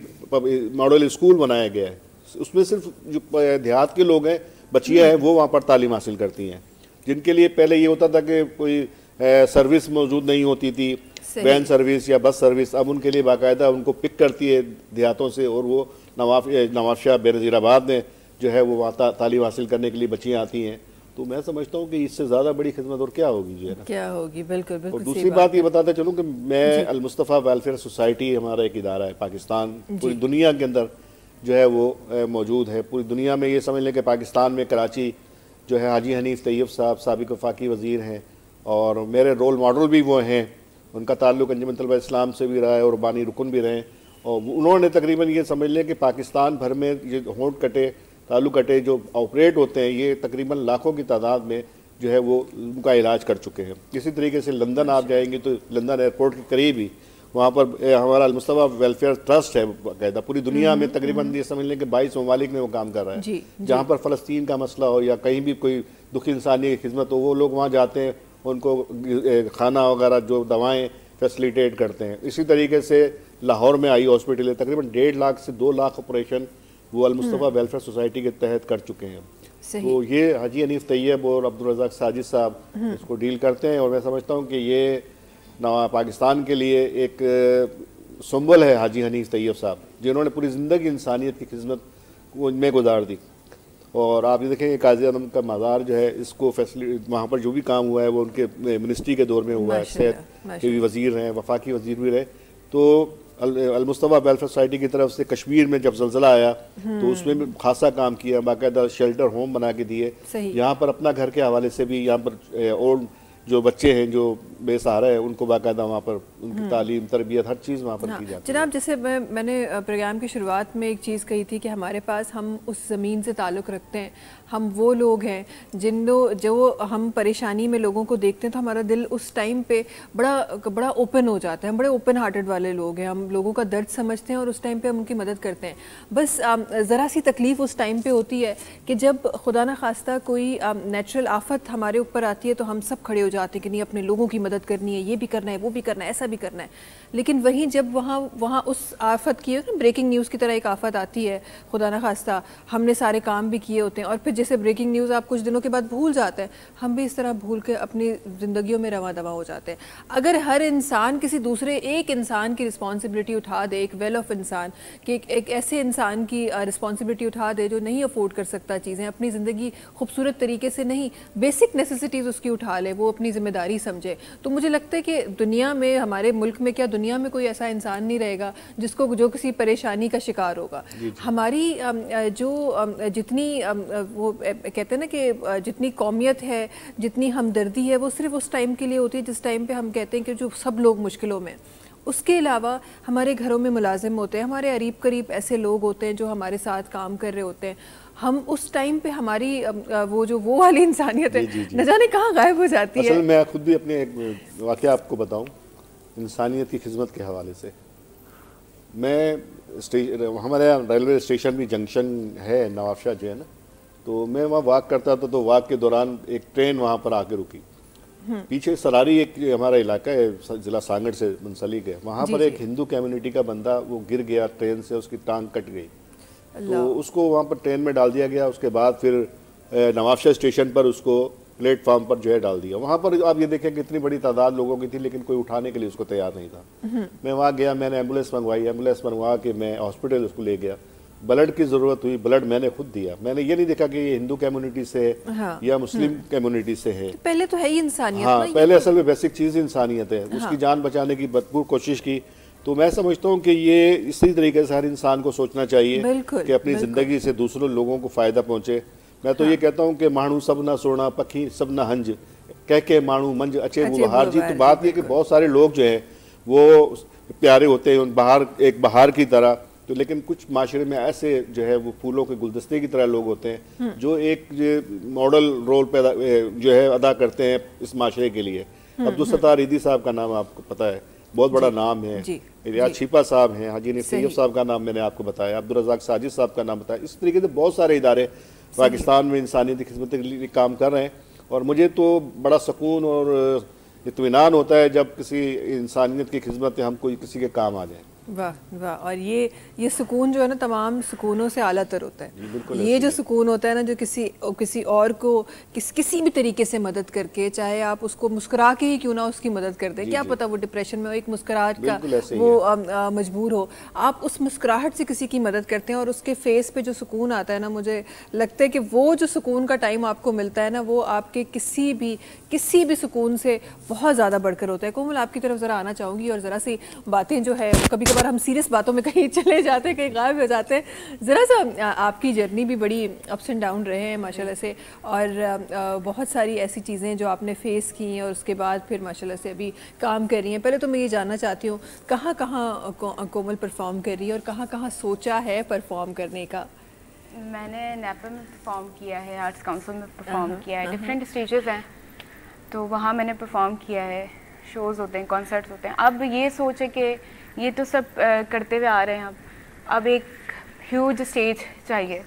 मॉडल स्कूल बनाया गया है उसमें सिर्फ जो देहात के लोग हैं, बच्चियाँ हैं, वो वहाँ पर तालीम हासिल करती हैं, जिनके लिए पहले ये होता था कि कोई सर्विस मौजूद नहीं होती थी, वैन सर्विस या बस सर्विस। अब उनके लिए बाकायदा उनको पिक करती है देहातों से, और वो नवाबशाह बेनज़ीराबाद में जो है वो वहाँ तालीम हासिल करने के लिए बच्चियाँ आती हैं। तो मैं समझता हूँ कि इससे ज़्यादा बड़ी खिदमत और क्या होगी जो है ना, क्या होगी। बिल्कुल बिल्कुल। और दूसरी बात ये बताते चलूँ कि मैं अल मुस्तफ़ा वेलफेयर सोसाइटी हमारा एक इदारा है, पाकिस्तान पूरी दुनिया के अंदर जो है वो मौजूद है। पूरी दुनिया में ये समझ लें कि पाकिस्तान में कराची जो है हाजी हनीफ तैयब साहब साबिक़ वफाकी वज़ीर हैं, और मेरे रोल मॉडल भी वो हैं। उनका ताल्लुक़ अंजुमन तलबा इस्लाम से भी रहा है और बानी रुकन भी रहे, और उन्होंने तकरीबन ये समझ लें कि पाकिस्तान भर में ये होंठ कटे ताल्लुक़ कटे जो ऑपरेट होते हैं, ये तकरीबन लाखों की तादाद में जो है वो उनका इलाज कर चुके हैं। इसी तरीके से लंदन आप जाएंगे तो लंदन एयरपोर्ट के करीब ही वहाँ पर हमारा अल मुस्तफ़ा वेलफेयर ट्रस्ट है बाकायदा। पूरी दुनिया में तकरीबन ये समझ लें कि 22 ममालिक में वो काम कर रहा है। जहाँ पर फ़लस्तीन का मसला हो या कहीं भी कोई दुखी इंसानी की खिदमत हो, वो लोग वहाँ जाते हैं, उनको खाना वगैरह जो दवाएँ फैसिलिटेट करते हैं। इसी तरीके से लाहौर में आई हॉस्पिटल है, तकरीबन 1.5 लाख से 2 लाख ऑपरेशन वो अल मुस्तफ़ा वेलफेयर सोसाइटी के तहत कर चुके हैं। तो ये हाजी हनीफ तैयब और अब्दुल रज़ाक साजिद साहब इसको डील करते हैं, और मैं समझता हूँ कि ये पाकिस्तान के लिए एक सिंबल है हाजी हनीफ तैयब साहब, जिन्होंने पूरी ज़िंदगी इंसानियत की खिदमत में गुजार दी। और आप ये देखें काज़ी आज़म का मज़ार जो है, इसको फैसिलिटी वहाँ पर जो भी काम हुआ है वो उनके मिनिस्ट्री के दौर में हुआ है। सेहत के भी वज़ीर हैं, वफाकी वज़ीर भी रहे। तो अल मुस्तफ़ा वेलफेयर सोसाइटी की तरफ से कश्मीर में जब ज़लज़ला आया तो उसमें भी खासा काम किया, बाकायदा शेल्टर होम बना के दिए। यहाँ पर अपना घर के हवाले से भी यहाँ पर और जो बच्चे हैं जो बेसहारा है उनको बाकायदा वहाँ पर उनकी तालीम तरबियत हर चीज़ वहाँ पर की जाती है। जनाब, जैसे मैंने प्रोग्राम की शुरुआत में एक चीज़ कही थी कि हमारे पास हम उस ज़मीन से ताल्लुक़ रखते हैं, हम वो लोग हैं जो हम परेशानी में लोगों को देखते हैं तो हमारा दिल उस टाइम पे बड़ा ओपन हो जाता है। हम बड़े ओपन हार्टेड वाले लोग हैं, हम लोगों का दर्द समझते हैं और उस टाइम पे हम उनकी मदद करते हैं। बस ज़रा सी तकलीफ़ उस टाइम पे होती है कि जब खुदा न खास्ता कोई नेचुरल आफत हमारे ऊपर आती है तो हम सब खड़े हो जाते हैं कि नहीं, अपने लोगों की मदद करनी है, ये भी करना है, वो भी करना है, ऐसा भी करना है। लेकिन वहीं जब वहाँ उस आफत की ब्रेकिंग न्यूज़ की तरह एक आफत आती है, खुदा न खास्ता हमने सारे काम भी किए होते हैं और फिर जैसे ब्रेकिंग न्यूज़ आप कुछ दिनों के बाद भूल जाते हैं, हम भी इस तरह भूल के अपनी ज़िंदगियों में रवा दवा हो जाते हैं। अगर हर इंसान किसी दूसरे एक इंसान की रिस्पॉन्सिबिलिटी उठा दे, एक वेल ऑफ इंसान कि एक ऐसे इंसान की रिस्पॉन्सिबिलिटी उठा दे जो नहीं अफोर्ड कर सकता चीज़ें, अपनी ज़िंदगी खूबसूरत तरीके से नहीं, बेसिक नेसेसिटीज़ उसकी उठा ले, वो अपनी जिम्मेदारी समझे, तो मुझे लगता है कि दुनिया में, हमारे मुल्क में क्या दुनिया में कोई ऐसा इंसान नहीं रहेगा जो किसी परेशानी का शिकार होगा। हमारी जो जितनी वो कहते हैं ना कि जितनी कौमियत है, जितनी हमदर्दी है, वो सिर्फ उस टाइम के लिए होती है जिस टाइम पे हम कहते हैं कि जो सब लोग मुश्किलों में। उसके अलावा हमारे घरों में मुलाजिम होते हैं, हमारे अरीब करीब ऐसे लोग होते हैं जो हमारे साथ काम कर रहे होते हैं, हम उस टाइम पे हमारी वो वाली इंसानियत है न जाने कहाँ गायब हो जाती है। असल मैं खुद भी अपने एक वाक़या आपको बताऊं इंसानियत की खिदमत के हवाले से। मैं हमारे यहाँ रेलवे स्टेशन भी जंक्शन है नवाबशाह जो है ना, तो मैं वहाँ वॉक करता था, तो वॉक के दौरान एक ट्रेन वहाँ पर आके रुकी। पीछे सरारी एक हमारा इलाका है ज़िला सांगड़ से मुंसलिक है, वहाँ पर एक हिंदू कम्युनिटी का बंदा वो गिर गया ट्रेन से, उसकी टांग कट गई, तो उसको वहाँ पर ट्रेन में डाल दिया गया। उसके बाद फिर नवाबशाह स्टेशन पर उसको प्लेटफार्म पर जो है डाल दिया। वहाँ पर आप ये देखें कितनी बड़ी तादाद लोगों की थी, लेकिन कोई उठाने के लिए उसको तैयार नहीं था। मैं वहाँ गया, मैंने एम्बुलेंस मंगवाई, एम्बुलेंस मंगवा के मैं हॉस्पिटल उसको ले गया। ब्लड की ज़रूरत हुई, ब्लड मैंने खुद दिया। मैंने ये नहीं देखा कि ये हिंदू कम्युनिटी से है या मुस्लिम कम्युनिटी से है, तो पहले तो है ही इंसानियत। हाँ, पहले असल में बेसिक चीज़ इंसानियत है। उसकी जान बचाने की भरपूर कोशिश की। तो मैं समझता हूँ कि ये इसी तरीके से हर इंसान को सोचना चाहिए कि अपनी ज़िंदगी से दूसरों लोगों को फ़ायदा पहुँचे। मैं तो ये कहता हूँ कि माण्हू सब ना सोना, पखी सब ना हंज, कह के माण्हू मंज अचे बहार जी। तो बात ये कि बहुत सारे लोग जो हैं वो प्यारे होते हैं बाहर, एक बहार की तरह, तो लेकिन कुछ माशरे में ऐसे जो है वो फूलों के गुलदस्ते की तरह लोग होते हैं जो एक मॉडल रोल पैदा जो है अदा करते हैं इस माशरे के लिए। अब्दुल सत्तार ईदी साहब का नाम आपको पता है, बहुत बड़ा नाम है। रियाज छिपा साहब हैं, हाजी हनीफ तैयब साहब का नाम मैंने आपको बताया, अब्दुल रज़ाक साजिद साहब का नाम बताया। इस तरीके से बहुत सारे इदारे पाकिस्तान में इंसानियत की खिदमत के लिए काम कर रहे हैं, और मुझे तो बड़ा सुकून और इत्मीनान होता है जब किसी इंसानियत की खिदमत हम कोई किसी के काम आ जाए। वाह वाह। और ये सुकून जो है ना तमाम सुकूनों से आला तर होता है। ये जो सुकून होता है ना, जो किसी और को किसी भी तरीके से मदद करके, चाहे आप उसको मुस्कुरा के ही क्यों ना उसकी मदद कर दें, क्या पता वो डिप्रेशन में हो, एक मुस्कुराहट का वो मजबूर हो, आप उस मुस्कुराहट से किसी की मदद करते हैं और उसके फेस पे जो सुकून आता है ना, मुझे लगता है कि वो जो सुकून का टाइम आपको मिलता है ना, वो आपके किसी भी सुकून से बहुत ज़्यादा बढ़कर होता है। कोमल, आपकी तरफ ज़रा आना चाहूँगी और ज़रा सी बातें जो है, कभी कभार हम सीरियस बातों में कहीं चले जाते हैं, कहीं गायब हो जाते हैं। ज़रा सा आपकी जर्नी भी बड़ी अप्स एंड डाउन रहे हैं माशाल्लाह से, और बहुत सारी ऐसी चीज़ें जो आपने फेस की हैं और उसके बाद फिर माशाल्लाह से अभी काम कर रही हैं। पहले तो मैं ये जानना चाहती हूँ, कहाँ कहाँ कोमल परफॉर्म कर रही है और कहाँ कहाँ सोचा है परफॉर्म करने का? मैंने नेपाल में परफॉर्म किया है, आर्ट्स काउंसिल में परफॉर्म किया है, डिफरेंट स्टेजेस हैं, तो वहाँ मैंने परफॉर्म किया है, शोज़ होते हैं, कॉन्सर्ट्स होते हैं। अब ये सोच है कि ये तो सब करते हुए आ रहे हैं, अब एक ह्यूज स्टेज चाहिए,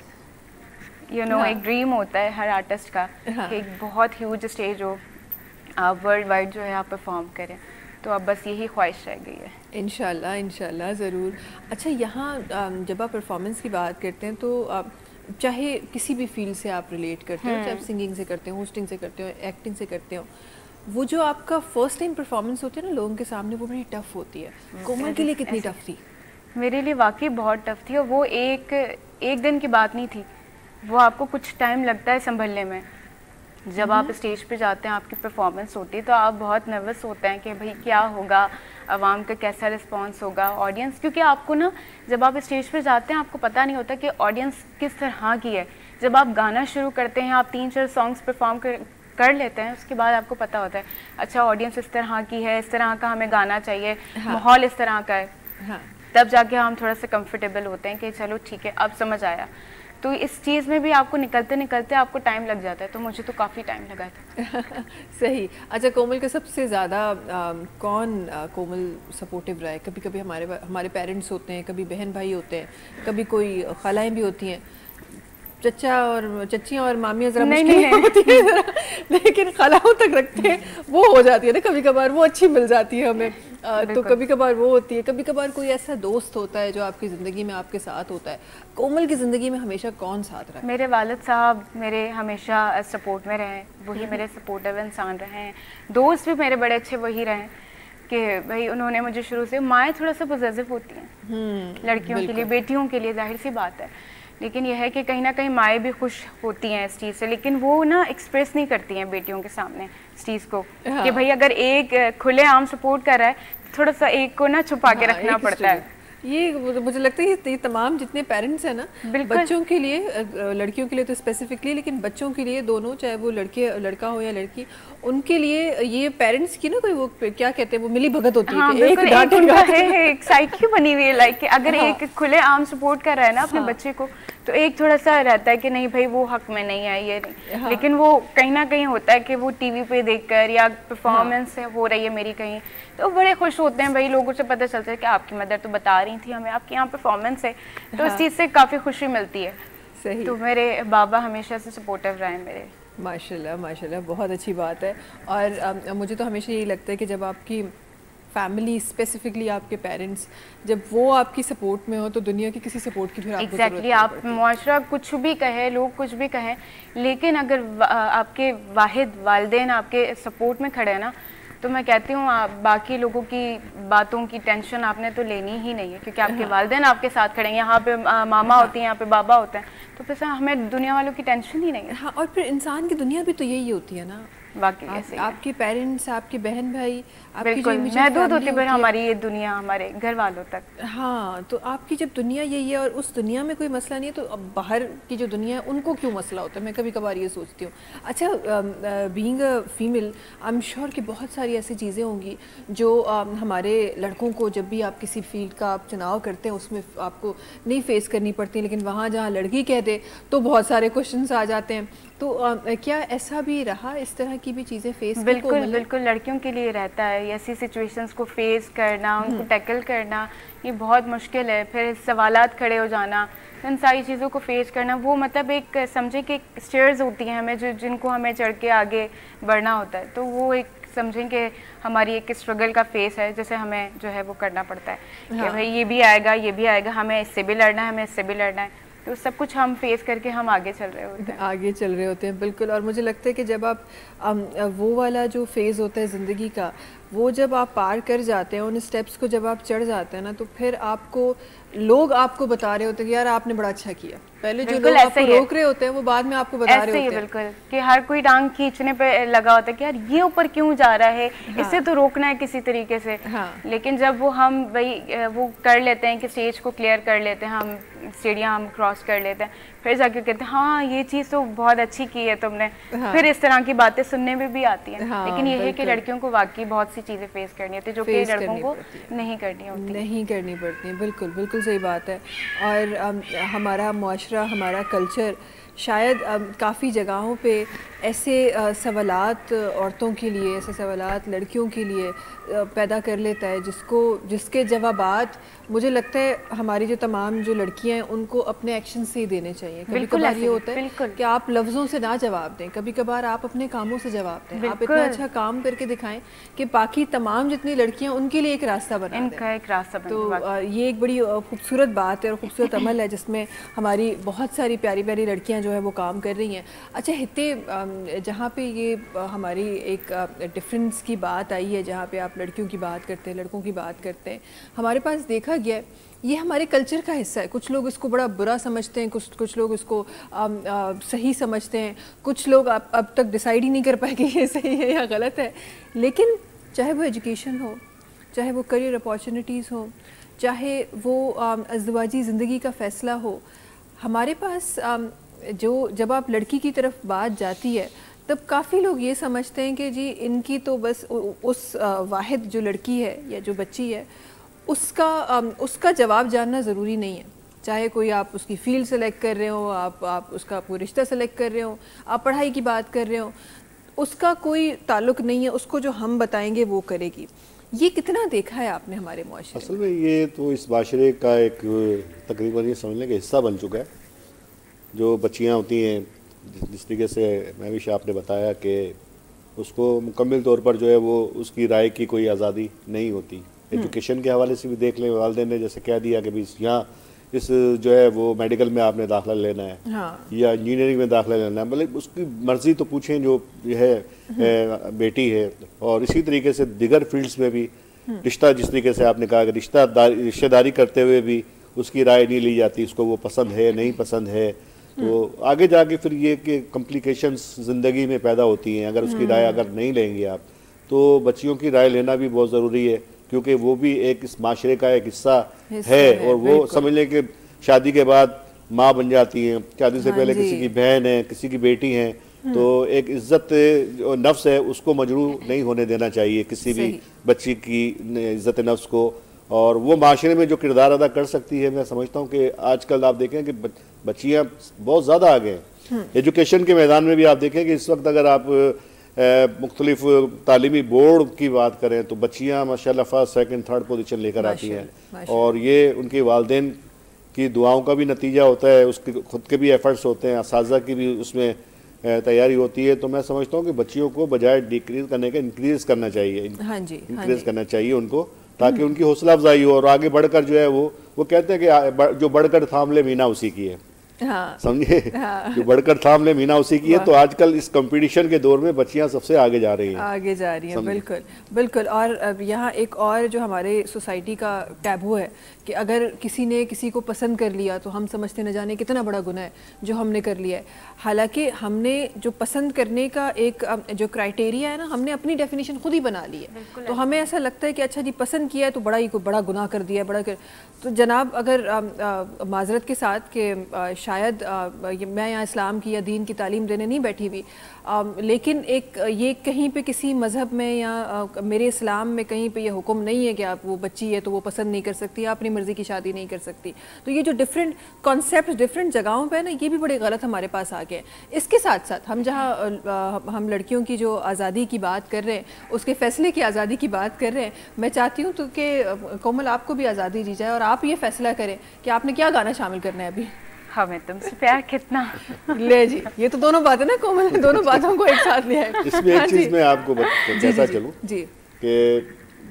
एक ड्रीम होता है हर आर्टिस्ट का कि एक बहुत ह्यूज स्टेज हो, आप वर्ल्ड वाइड जो है आप परफॉर्म करें, तो अब बस यही ख्वाहिश रह गई है। इंशाल्लाह इंशाल्लाह ज़रूर। अच्छा, यहाँ जब आप परफॉर्मेंस की बात करते हैं तो चाहे किसी भी फील्ड से आप रिलेट करते हो, चाहे आप सिंगिंग से करते हो, होस्टिंग से करते हो, एक्टिंग से करते हो, वो जो आपका फर्स्ट टाइम परफॉर्मेंस होती है ना लोगों के सामने, वो बड़ी टफ होती है। कोमल के लिए कितनी टफ थी? मेरे लिए वाकई बहुत टफ थी, और वो एक दिन की बात नहीं थी, वो आपको कुछ टाइम लगता है संभलने में। जब आप स्टेज पे जाते हैं, आपकी परफॉर्मेंस होती है, तो आप बहुत नर्वस होते हैं कि भाई क्या होगा, आवाम का कैसा रिस्पांस होगा, ऑडियंस, क्योंकि आपको ना जब आप स्टेज पे जाते हैं आपको पता नहीं होता कि ऑडियंस किस तरह की है। जब आप गाना शुरू करते हैं, आप 3-4 सॉन्ग्स परफॉर्म कर लेते हैं, उसके बाद आपको पता होता है अच्छा ऑडियंस इस तरह की है, इस तरह का हमें गाना चाहिए, माहौल इस तरह का है, तब जाके हम थोड़ा सा कंफर्टेबल होते हैं कि चलो ठीक है अब समझ आया। तो इस चीज़ में भी आपको निकलते निकलते आपको टाइम लग जाता है, तो मुझे तो काफ़ी टाइम लगा था। सही। अच्छा, कोमल का सबसे ज़्यादा कौन कोमल सपोर्टिव रहा है? कभी कभी हमारे पेरेंट्स होते हैं, कभी बहन भाई होते हैं, कभी कोई खलाएँ भी होती हैं, चच्चियाँ और मामियाँ ज़रा मुश्किल होती है ज़रा, लेकिन खलाओं तक रखते हैं, वो हो जाती है ना कभी कभार, वो अच्छी मिल जाती है हमें। तो कभी कभार वो होती है, कभी कभार कोई ऐसा दोस्त होता है जो आपकी ज़िंदगी में आपके साथ होता है। कोमल की ज़िंदगी में हमेशा कौन साथ रहा? मेरे वालिद साहब मेरे हमेशा सपोर्ट में रहे, वही मेरे सपोर्टिव इंसान रहे हैं। दोस्त भी मेरे बड़े अच्छे वही रहे कि भाई उन्होंने मुझे शुरू से, माएँ थोड़ा सा पॉजिटिव होती हैं लड़कियों के लिए, बेटियों के लिए, जाहिर सी बात है, लेकिन यह है कि कहीं ना कहीं माएँ भी खुश होती हैं इस चीज़ से, लेकिन वो ना एक्सप्रेस नहीं करती हैं बेटियों के सामने इस चीज़ को कि भाई अगर एक खुलेआम सपोर्ट कर रहा है, थोड़ा सा एक को ना छुपा के रखना पड़ता है। ये मुझे लगता है ये तमाम जितने पेरेंट्स हैं ना, बच्चों के लिए, लड़कियों के लिए तो स्पेसिफिकली, लेकिन बच्चों के लिए दोनों, चाहे वो लड़का हो या लड़की, उनके लिए ये पेरेंट्स की ना कोई वो क्या कहते हैं, वो मिली भगत होती है। एक साइकिल बनी हुई है लाइक अगर एक खुले आम सपोर्ट कर रहा है ना अपने बच्चे को, तो एक थोड़ा सा रहता है कि नहीं भाई वो हक में नहीं है ये नहीं, लेकिन वो कहीं ना कहीं होता है कि वो टीवी पे देखकर या परफॉर्मेंस हो रही है मेरी कहीं, तो बड़े खुश होते हैं भाई, लोगों से पता चलता है कि आपकी मदर तो बता रही थी हमें आपके यहाँ परफॉर्मेंस है, तो इस चीज़ से काफ़ी खुशी मिलती है। सही। तो मेरे बाबा हमेशा से सपोर्टिव रहे मेरे। माशाल्लाह माशाल्लाह, बहुत अच्छी बात है। और मुझे तो हमेशा यही लगता है कि जब आपकी फैमिली, स्पेसिफिकली आपके पेरेंट्स, जब वो आपकी सपोर्ट में हो, तो दुनिया की किसी सपोर्ट की फिर आपको एग्जैक्टली आप मुआशरा कुछ भी कहे, लोग कुछ भी कहें, लेकिन अगर आपके वाहिद वालिदैन आपके सपोर्ट में खड़े हैं ना, तो मैं कहती हूँ बाकी लोगों की बातों की टेंशन आपने तो लेनी ही नहीं है, क्योंकि आपके वालिदैन आपके साथ खड़े हैं। यहाँ पे मामा होती हैं, यहाँ पे बाबा होते हैं, तो फिर हमें दुनिया वालों की टेंशन ही नहीं है। हाँ, और फिर इंसान की दुनिया भी तो यही होती है ना, बाकी आपके पेरेंट्स, आपके बहन भाई, आपकी जो महदूद होती है हमारी ये दुनिया, हमारे घर वालों तक। हाँ, तो आपकी जब दुनिया यही है और उस दुनिया में कोई मसला नहीं है, तो अब बाहर की जो दुनिया है उनको क्यों मसला होता है, मैं कभी कभार ये सोचती हूँ। अच्छा, being a female, I am sure कि बहुत सारी ऐसी चीज़ें होंगी जो हमारे लड़कों को, जब भी आप किसी फील्ड का आप चुनाव करते हैं उसमें आपको नहीं फेस करनी पड़ती, लेकिन वहाँ जहाँ लड़की कह दे तो बहुत सारे क्वेश्चंस आ जाते हैं। तो क्या ऐसा भी रहा, इस तरह की भी चीज़ें फेस? बिल्कुल बिल्कुल, लड़कियों के लिए रहता है ऐसी सिचुएशंस को फेस करना, उनको टैकल करना, ये बहुत मुश्किल है। फिर सवालात खड़े हो जाना, इन सारी चीज़ों को फेस करना, वो मतलब एक समझे कि स्टेयर्स होती हैं हमें जिनको हमें चढ़ के आगे बढ़ना होता है, तो वो एक समझें कि हमारी एक स्ट्रगल का फेस है, जैसे हमें जो है वो करना पड़ता है कि भाई ये भी आएगा, ये भी आएगा, हमें इससे भी लड़ना है, हमें इससे भी लड़ना है, तो सब कुछ हम फेस करके हम आगे चल रहे होते हैं। आगे चल रहे होते हैं, बिल्कुल। और मुझे लगता है कि जब आप वो वाला जो फेज़ होता है ज़िंदगी का, वो जब आप पार कर जाते हैं, उन स्टेप्स को जब आप चढ़ जाते हैं ना, तो फिर आपको लोग आपको बता रहे होते हैं कि यार आपने बड़ा अच्छा किया। पहले जो लोग आपको रोक रहे होते हैं वो बाद में आपको बता रहे होते हैं। बिल्कुल, कि हर कोई टांग खींचने पे लगा होता है कि यार ये ऊपर क्यों जा रहा है, इससे तो रोकना है किसी तरीके से। लेकिन जब वो हम वही वो कर लेते हैं कि स्टेज को क्लियर कर लेते हैं, हम सीढ़ियाँ हम क्रॉस कर लेते हैं, फिर जाके कहते हैं हाँ ये चीज़ तो बहुत अच्छी की है तुमने। फिर इस तरह की बातें सुनने में भी आती हैं। लेकिन ये है कि लड़कियों को वाकई बहुत सी चीज़ें फेस करनी होती है जो कि लड़कों को नहीं करनी होती, नहीं करनी पड़ती है। बिल्कुल बिल्कुल सही बात है। और हमारा मुआशरा, हमारा कल्चर शायद काफ़ी जगहों पे ऐसे सवालात औरतों के लिए, ऐसे सवालात लड़कियों के लिए पैदा कर लेता है जिसके जवाबात मुझे लगता है हमारी जो तमाम जो लड़कियां हैं उनको अपने एक्शन से ही देने चाहिए। कभी कभार ये होता है कि आप लफ्ज़ों से ना जवाब दें, कभी कभार आप अपने कामों से जवाब दें, आप इतना अच्छा काम करके दिखाएं कि बाकी तमाम जितनी लड़कियां उनके लिए एक रास्ता बना दें। तो ये एक बड़ी खूबसूरत बात है और खूबसूरत अमल है जिसमें हमारी बहुत सारी प्यारी प्यारी लड़कियाँ जो है वो काम कर रही हैं। अच्छा हिते, जहाँ पे ये हमारी एक डिफरेंस की बात आई है, जहाँ पे आप लड़कियों की बात करते हैं, लड़कों की बात करते हैं, हमारे पास देखा गया है ये हमारे कल्चर का हिस्सा है। कुछ लोग इसको बड़ा बुरा समझते हैं, कुछ लोग इसको सही समझते हैं, कुछ लोग अब तक डिसाइड ही नहीं कर पाए कि ये सही है या गलत है। लेकिन चाहे वो एजुकेशन हो, चाहे वो करियर अपॉर्चुनिटीज़ हो, चाहे वो अज़दवाजी ज़िंदगी का फ़ैसला हो, हमारे पास जब आप लड़की की तरफ बात जाती है तब काफ़ी लोग ये समझते हैं कि जी इनकी तो बस उस वाहिद जो लड़की है या जो बच्ची है उसका जवाब जानना ज़रूरी नहीं है। चाहे कोई आप उसकी फील्ड सेलेक्ट कर रहे हो, आप उसका कोई रिश्ता सेलेक्ट कर रहे हो, आप पढ़ाई की बात कर रहे हो, उसका कोई ताल्लुक़ नहीं है, उसको जो हम बताएंगे वो करेगी। ये कितना देखा है आपने हमारे मुआशरे? असल में ये तो इस माशरे का एक तकरीबन ये समझने का हिस्सा बन चुका है। जो बच्चियाँ होती हैं, जिस तरीके से महविश आपने बताया कि उसको मुकम्मल तौर पर जो है वो उसकी राय की कोई आज़ादी नहीं होती। एजुकेशन के हवाले से भी देख लें, वालिदैन ने जैसे कह दिया कि भाई यहाँ इस जो है वो मेडिकल में आपने दाखिला लेना है, या इंजीनियरिंग में दाखिला लेना है, मतलब उसकी मर्ज़ी तो पूछें जो है बेटी है। और इसी तरीके से दिगर फील्ड्स में भी रिश्ता, जिस तरीके से आपने कहा कि रिश्तेदारी करते हुए भी उसकी राय नहीं ली जाती, उसको वो पसंद है नहीं पसंद है, तो आगे जाके फिर ये कि कॉम्प्लिकेशंस ज़िंदगी में पैदा होती हैं। अगर उसकी राय अगर नहीं लेंगे आप, तो बच्चियों की राय लेना भी बहुत ज़रूरी है, क्योंकि वो भी एक इस माशरे का एक हिस्सा है। और वो समझ लें कि शादी के बाद माँ बन जाती हैं, शादी से पहले किसी की बहन है, किसी की बेटी है, तो एक इज्जत जो नफ्स है उसको मजरूह नहीं होने देना चाहिए किसी भी बच्ची की इज्जत नफ्स को। और वो माशरे में जो किरदार अदा कर सकती है, मैं समझता हूँ कि आजकल आप देखें कि बच्चियाँ बहुत ज़्यादा आगे हैं। एजुकेशन के मैदान में भी आप देखें कि इस वक्त अगर आप मुख्तलिफ तालीमी बोर्ड की बात करें तो बच्चियाँ माशाल्लाह फर्स्ट सेकंड थर्ड पोजीशन लेकर आती हैं। और ये उनके वालिदैन की दुआओं का भी नतीजा होता है, उसके खुद के भी एफर्ट्स होते हैं, असातिज़ा की भी उसमें तैयारी होती है। तो मैं समझता हूँ कि बच्चियों को बजाय डिक्रीज़ करने के इंक्रीज़ करना चाहिए, इंक्रीज़ करना चाहिए उनको, ताकि उनकी हौसला अफजाई हो और आगे बढ़कर जो है वो कहते हैं कि जो बढ़कर थाम ले मीना उसी की है। समझे, जो बढ़कर थाम ले मीना उसी की है। तो आजकल इस कंपटीशन के दौर में बच्चियां सबसे आगे जा रही हैं, बिल्कुल बिल्कुल। और यहाँ एक और जो हमारे सोसाइटी का टैबू है कि अगर किसी ने किसी को पसंद कर लिया तो हम समझते न जाने कितना बड़ा गुनाह है जो हमने कर लिया है। हालांकि हमने जो पसंद करने का एक जो क्राइटेरिया है ना, हमने अपनी डेफिनेशन खुद ही बना ली है। तो हमें ऐसा लगता है कि अच्छा जी पसंद किया है तो बड़ा गुनाह कर दिया है, तो जनाब अगर माजरत के साथ कि शायद मैं यहाँ इस्लाम की या दीन की तालीम देने नहीं बैठी हुई, लेकिन एक ये कहीं पे किसी मज़हब में या मेरे इस्लाम में कहीं पे ये हुक्म नहीं है कि आप वो बच्ची है तो वो पसंद नहीं कर सकती, आप अपनी मर्ज़ी की शादी नहीं कर सकती। तो ये जो डिफरेंट कॉन्सेप्ट डिफरेंट जगहों पे ना, ये भी बड़े गलत हमारे पास आ गए। इसके साथ साथ हम जहाँ हम लड़कियों की जो आज़ादी की बात कर रहे हैं, उसके फ़ैसले की आज़ादी की बात कर रहे हैं, मैं चाहती हूँ तो कि कोमल आपको भी आज़ादी दी जाए और आप ये फ़ैसला करें कि आपने क्या गाना शामिल करना है अभी। हमें तुमसे प्यार कितना। ले जी, ये तो दोनों बातें ना, कोमल ने दोनों बातों को एक साथ लिया है। इसमें एक चीज़ मैं आपको बताता चलूँ जी कि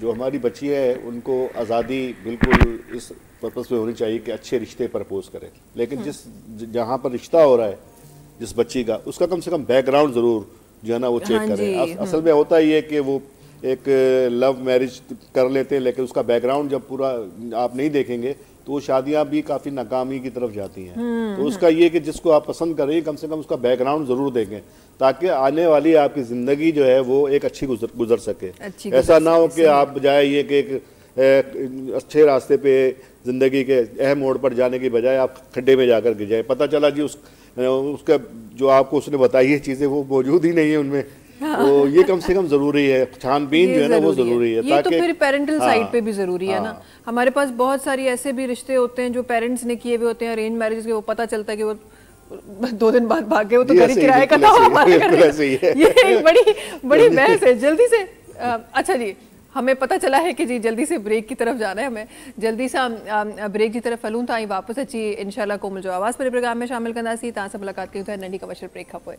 जो हमारी बच्ची है उनको आज़ादी बिल्कुल इस पर्पस पे होनी चाहिए कि अच्छे रिश्ते प्रपोज करें, लेकिन जहाँ पर रिश्ता हो रहा है जिस बच्ची का, उसका कम से कम बैकग्राउंड ज़रूर जो है ना वो चेक करें। असल में होता ही है कि वो एक लव मैरिज कर लेते हैं, लेकिन उसका बैकग्राउंड जब पूरा आप नहीं देखेंगे तो वो शादियां भी काफ़ी नाकामी की तरफ जाती हैं। तो उसका ये कि जिसको आप पसंद करें कम से कम उसका बैकग्राउंड ज़रूर देखें, ताकि आने वाली आपकी ज़िंदगी जो है वो एक अच्छी गुजर सके। ऐसा ना हो कि आप बजाय ये कि एक अच्छे रास्ते पे ज़िंदगी के अहम मोड़ पर जाने की बजाय आप खड्डे में जाकर गिर जाए, पता चला जी उसका जो आपको उसने बताई है चीज़ें वो मौजूद ही नहीं है उनमें। तो ये कम से कम जरूरी है, छानबीन जो है ना वो जरूरी है। ये तो फिर पेरेंटल साइड पे भी जरूरी है ना। हमारे पास बहुत सारी ऐसे भी रिश्ते होते हैं जो पेरेंट्स ने किए हुए होते हैं, अरेंज मैरिज के, वो पता चलता है कि वो 2 दिन बाद भाग गए, वो तो घर किराए का था हमारे घर में। ये एक बड़ी बहस है। जल्दी से अच्छा जी, हमें पता चला है कि जी जल्दी से ब्रेक की तरफ जाना है, हमें जल्दी से ब्रेक की तरफ हलूं था वापस अची इंशाल्लाह कोमल जो आवाज़ पर प्रोग्राम में शामिल कंदासीं। तव्हां सां मुलाक़ात कयूं था नंढी कमर्शियल ब्रेक खां पोइ।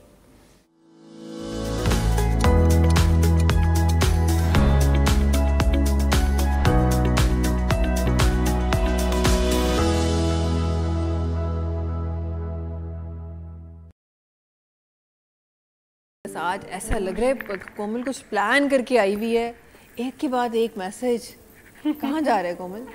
आज ऐसा लग रहा है कोमल कुछ प्लान करके आई हुई है, एक के बाद एक मैसेज। कहाँ जा रहे हैं कोमल?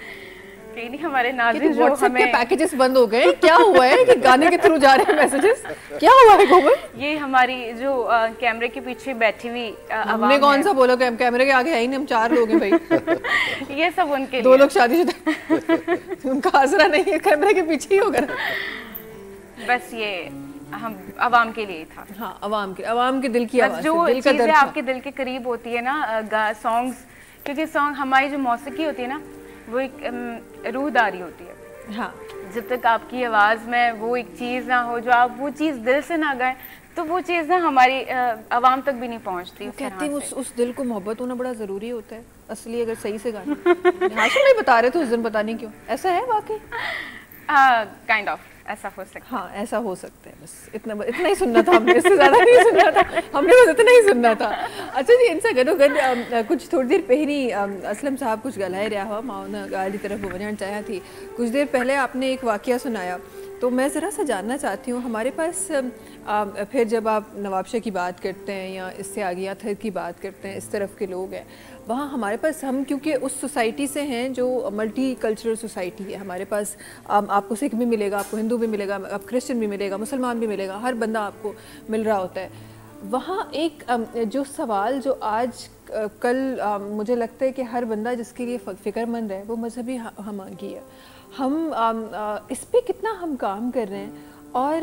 कहीं नहीं, हमारे नाज़रीन जो हमें के पैकेजेस बंद हो गए, क्या हुआ है कि गाने के थ्रू जा रहे हैं मैसेजेस? क्या हुआ है कोमल? ये हमारी जो कैमरे के पीछे बैठी हुई हमने कौन सा बोला कैमरे के आगे है ही नहीं, हम 4 लोग हैं भाई। ये सब उनके 2 लोग शादीशुदा उनका आसरा नहीं है, कैमरे के पीछे ही होगा। बस ये हम अवाम के लिए था। हाँ, अवाम के दिल की आवाज़, जो चीज़ें आपके दिल के करीब होती है ना, सॉन्ग्स, क्योंकि सॉन्ग हमारी जो मौसीकी होती है ना वो एक रूहदारी होती है। हाँ, जब तक आपकी आवाज़ में वो एक चीज़ ना हो, जो आप वो चीज़ दिल से ना गाएं, तो वो चीज़ ना हमारी आवाम तक भी नहीं पहुंचती। कहती हूँ उस दिल को मोहब्बत होना बड़ा ज़रूरी होता है असली, अगर सही से गाना। हाशिम नहीं बता रहे थे उस दिन, पता नहीं क्यों ऐसा है वाकई। काइंड ऑफ ऐसा हो सकता है। हाँ, ऐसा हो सकता है। बस इतना ही सुनना था हमने, इससे ज़्यादा नहीं सुनना था हमने, बस इतना ही सुनना था। अच्छा जी, इनसे गॾोगॾु कुछ थोड़ी देर पहिरीं असलम साहब कुछ ॻाल्हाए रहा हुआ, मां उन ॻाल्हि जी तरफ़ वञणु चाहियां थी। कुछ देर पहले आपने एक वाक़या सुनाया, तो मैं ज़रा सा जानना चाहती हूँ, हमारे पास फिर जब आप नवाबशाह की बात करते हैं या इससे आगे थर की बात करते हैं, इस तरफ के लोग हैं, वहाँ हमारे पास हम क्योंकि उस सोसाइटी से हैं जो मल्टी कल्चरल सोसाइटी है, हमारे पास आपको सिख भी मिलेगा, आपको हिंदू भी मिलेगा, आप क्रिश्चियन भी मिलेगा, मुसलमान भी मिलेगा, हर बंदा आपको मिल रहा होता है। वहाँ एक जो सवाल जो आज कल मुझे लगता है कि हर बंदा जिसके लिए फ़िक्रमंद है वो मजहबी हमागी है। हम इस पे कितना हम काम कर रहे हैं, और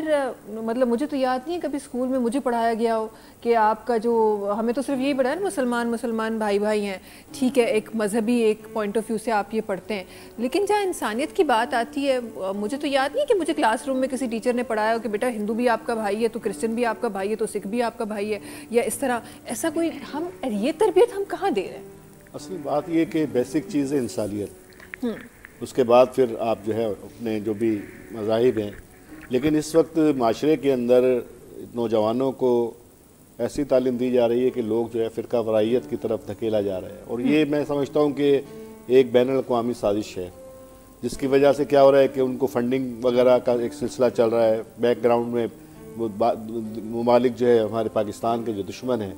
मतलब मुझे तो याद नहीं है कभी स्कूल में मुझे पढ़ाया गया हो कि आपका जो, हमें तो सिर्फ यही पढ़ा है ना मुसलमान भाई हैं, ठीक है, एक मजहबी एक पॉइंट ऑफ व्यू से आप ये पढ़ते हैं, लेकिन जहाँ इंसानियत की बात आती है, मुझे तो याद नहीं कि मुझे क्लासरूम में किसी टीचर ने पढ़ाया हो कि बेटा हिंदू भी आपका भाई है तो क्रिश्चियन भी आपका भाई है तो सिख भी आपका भाई है, या इस तरह ऐसा कोई, हम ये तरबियत हम कहाँ दे रहे हैं? असली बात ये कि बेसिक चीज़ है इंसानियत, उसके बाद फिर आप जो है अपने जो भी मज़ाहिब हैं, लेकिन इस वक्त माशरे के अंदर नौजवानों को ऐसी तालीम दी जा रही है कि लोग जो है फ़िरका वरायत की तरफ धकेला जा रहा है, और ये मैं समझता हूँ कि एक बैनुल अक़वामी साजिश है, जिसकी वजह से क्या हो रहा है कि उनको फंडिंग वगैरह का एक सिलसिला चल रहा है। बैकग्राउंड में ममालिक जो है हमारे पाकिस्तान के जो दुश्मन हैं,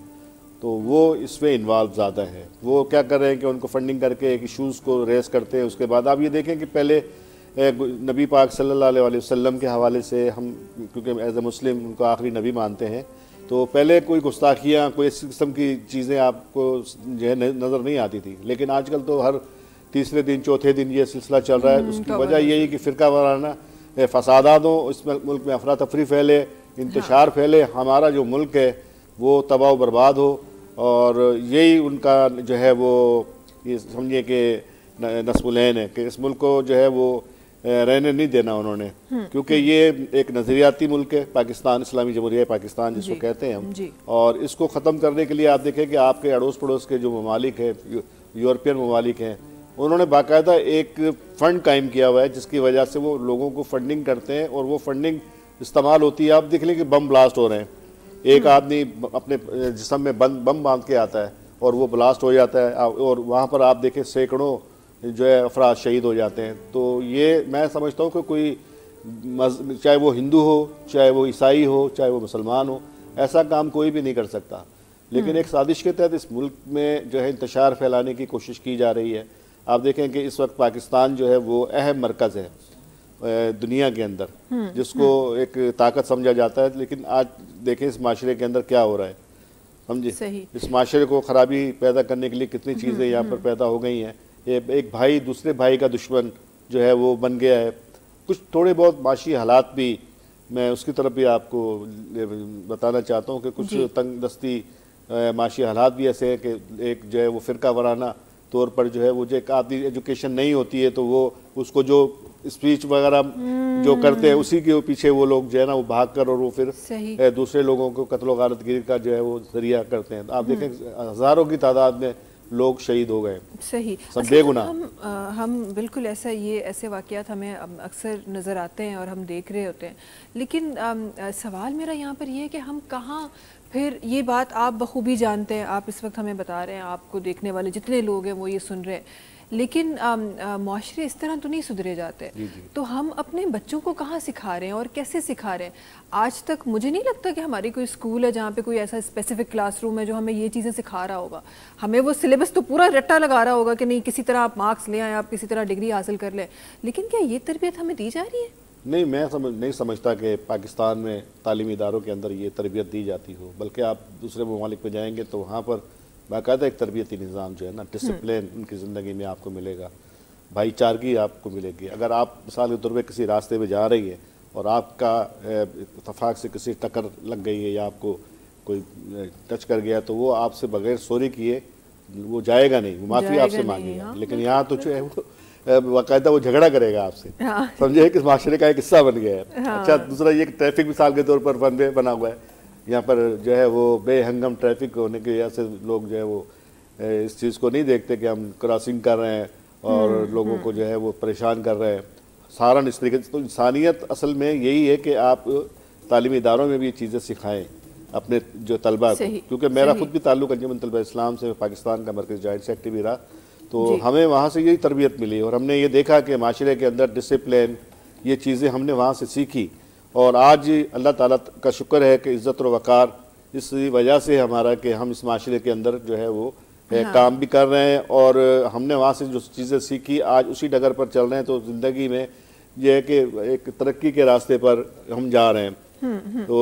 तो वो इसमें इन्वॉल्व ज़्यादा है। वो क्या कर रहे हैं कि उनको फंडिंग करके एक इशूज़ को रेस करते हैं। उसके बाद आप ये देखें कि पहले नबी पाक सल्लल्लाहु अलैहि वसल्लम के हवाले से हम, क्योंकि एज ए मुस्लिम उनको आखिरी नबी मानते हैं, तो पहले कोई गुस्ताखियाँ, कोई इस किस्म की चीज़ें आपको जो है नज़र नहीं आती थी, लेकिन आजकल तो हर तीसरे दिन चौथे दिन ये सिलसिला चल रहा है। उसकी वजह यही कि फ़िरका वाराना फसादात हो, इसमें मुल्क में अफरा तफरी फैले, इंतशार फैले, हमारा जो मुल्क है वो तबाह बर्बाद हो, और यही उनका जो है वो ये समझिए कि नस्मुलैन है कि इस मुल्क को जो है वो रहने नहीं देना उन्होंने, क्योंकि ये एक नज़रियाती मुल्क है पाकिस्तान, इस्लामी जमहूरिया पाकिस्तान जिसको कहते हैं हम, और इसको ख़त्म करने के लिए आप देखें कि आपके अड़ोस पड़ोस के जो ममालिक हैं, यूरोपियन ममालिक हैं, उन्होंने बाकायदा एक फ़ंड कायम किया हुआ है जिसकी वजह से वो लोगों को फंडिंग करते हैं और वो फंडिंग इस्तेमाल होती है। आप देख लें कि बम ब्लास्ट हो रहे हैं, एक आदमी अपने जिस्म में बम बांध के आता है और वो ब्लास्ट हो जाता है, और वहाँ पर आप देखें सैकड़ों जो है अफराद शहीद हो जाते हैं। तो ये मैं समझता हूँ कि कोई चाहे वो हिंदू हो, चाहे वो ईसाई हो, चाहे वो मुसलमान हो, ऐसा काम कोई भी नहीं कर सकता। लेकिन एक साजिश के तहत इस मुल्क में जो है इंतशार फैलाने की कोशिश की जा रही है। आप देखें कि इस वक्त पाकिस्तान जो है वो अहम मरकज़ है दुनिया के अंदर, जिसको एक ताकत समझा जाता है। लेकिन आज देखें इस माशरे के अंदर क्या हो रहा है, समझे, इस माशरे को ख़राबी पैदा करने के लिए कितनी चीज़ें यहाँ पर पैदा हो गई हैं। एक भाई दूसरे भाई का दुश्मन जो है वो बन गया है। कुछ थोड़े बहुत माशी हालात भी, मैं उसकी तरफ भी आपको बताना चाहता हूँ कि कुछ तंग दस्ती माशी हालात भी ऐसे हैं कि एक जो है वो फ़िरका वाराना तौर पर जो है वो जो एक आदमी एजुकेशन नहीं होती है तो वो उसको जो स्पीच वगैरह जो करते हैं उसी के पीछे वो लोग जो है ना वो भाग कर और वो फिर दूसरे लोगों को कत्ल गारतगिरी का जो है वो जरिया करते हैं। आप देखें हज़ारों की तादाद में लोग शहीद हो गए, सही, सब बेगुनाह। हम बिल्कुल ऐसे वाक़यात हमें अक्सर नज़र आते हैं और हम देख रहे होते हैं। लेकिन सवाल मेरा यहाँ पर ये है कि हम कहाँ, फिर ये बात आप बखूबी जानते हैं, आप इस वक्त हमें बता रहे हैं, आपको देखने वाले जितने लोग हैं वो ये सुन रहे हैं, लेकिन माशरे इस तरह तो नहीं सुधरे जाते। तो हम अपने बच्चों को कहाँ सिखा रहे हैं और कैसे सिखा रहे हैं? आज तक मुझे नहीं लगता कि हमारी कोई स्कूल है जहाँ पे कोई ऐसा स्पेसिफिक क्लासरूम है जो हमें ये चीज़ें सिखा रहा होगा। हमें वो सिलेबस तो पूरा रट्टा लगा रहा होगा कि नहीं, किसी तरह आप मार्क्स ले आए, आप किसी तरह डिग्री हासिल कर लें, लेकिन क्या ये तरबियत हमें दी जा रही है? नहीं, मैं नहीं समझता कि पाकिस्तान में तालीमी इदारों के अंदर ये तरबियत दी जाती हो, बल्कि आप दूसरे ममालिक में जाएंगे तो वहाँ पर बाकायदा एक तरबियती निज़ाम जो है ना, डिसिप्लिन उनकी ज़िंदगी में आपको मिलेगा, भाईचारगी आपको मिलेगी। अगर आप मिसाल के तौर पर किसी रास्ते में जा रही है और आपका इत्तफाक से किसी टक्कर लग गई है या आपको कोई टच कर गया तो वो आपसे बगैर सॉरी किए वो जाएगा नहीं, वो माफ़ी आपसे मांगेगा। लेकिन यहाँ तो जो है वो बाकायदा वो झगड़ा करेगा आपसे, समझे कि माशरे का एक हिस्सा बन गया है। अच्छा, दूसरा ये ट्रैफिक मिसाल के तौर पर वन वे बना हुआ है, यहाँ पर जो है वो बेहंगम ट्रैफिक होने की वजह से लोग जो है वो इस चीज़ को नहीं देखते कि हम क्रॉसिंग कर रहे हैं और लोगों को जो है वो परेशान कर रहे हैं। सहारन इस तरीके से, तो इंसानियत असल में यही है कि आप तालीमी इदारों में भी ये चीज़ें सिखाएँ अपने जो तलबा को, क्योंकि मेरा खुद भी ताल्लुक़ अंजुमन तलबा इस्लाम से, पाकिस्तान का मरकज़ जॉइंट सेक्रेटरी भी रहा, तो हमें वहाँ से यही तरबियत मिली और हमने ये देखा कि माशरे के अंदर डिसिप्लिन, ये चीज़ें हमने वहाँ से सीखी। और आज अल्लाह ताला का शुक्र है कि इज़्ज़त और वक़ार इस वजह से हमारा कि हम इस माशरे के अंदर जो है वो काम भी कर रहे हैं और हमने वहाँ से जो चीज़ें सीखी आज उसी डगर पर चल रहे हैं। तो ज़िंदगी में यह है कि एक तरक्की के रास्ते पर हम जा रहे हैं। तो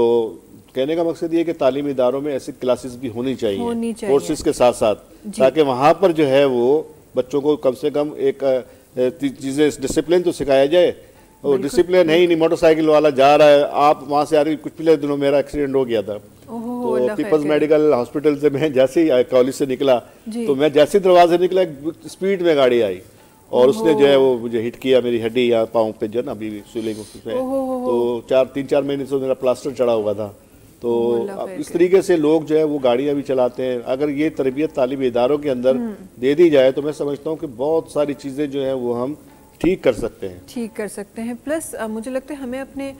कहने का मकसद ये कि तालीमी इदारों में ऐसी क्लासेस भी होनी चाहिए कोर्सेज के साथ साथ, ताकि वहाँ पर जो है वो बच्चों को कम से कम एक चीज़ें डिसिप्लिन तो सिखाया जाए। और डिसिप्लिन है ही नहीं, मोटरसाइकिल वाला जा रहा है, आप वहाँ से आ रही। कुछ पिछले दिनों मेरा एक्सीडेंट हो गया था, तो पीपल्स मेडिकल हॉस्पिटल से मैं जैसे ही कॉलेज से निकला तो मैं जैसे ही दरवाजे निकला स्पीड में गाड़ी आई और उसने जो है वो मुझे हिट किया, मेरी हड्डी या पाँव पे जो है ना अभी स्वेलिंग पे, तो 3-4 महीने से मेरा प्लास्टर चढ़ा हुआ था। तो इस तरीके से लोग जो है वो गाड़ियाँ भी चलाते हैं। अगर ये तरबियत तालीमी इदारों के अंदर दे दी जाए तो मैं समझता हूँ कि बहुत सारी चीज़ें जो है वो हम ठीक कर सकते हैं। प्लस मुझे लगता है हमें अपने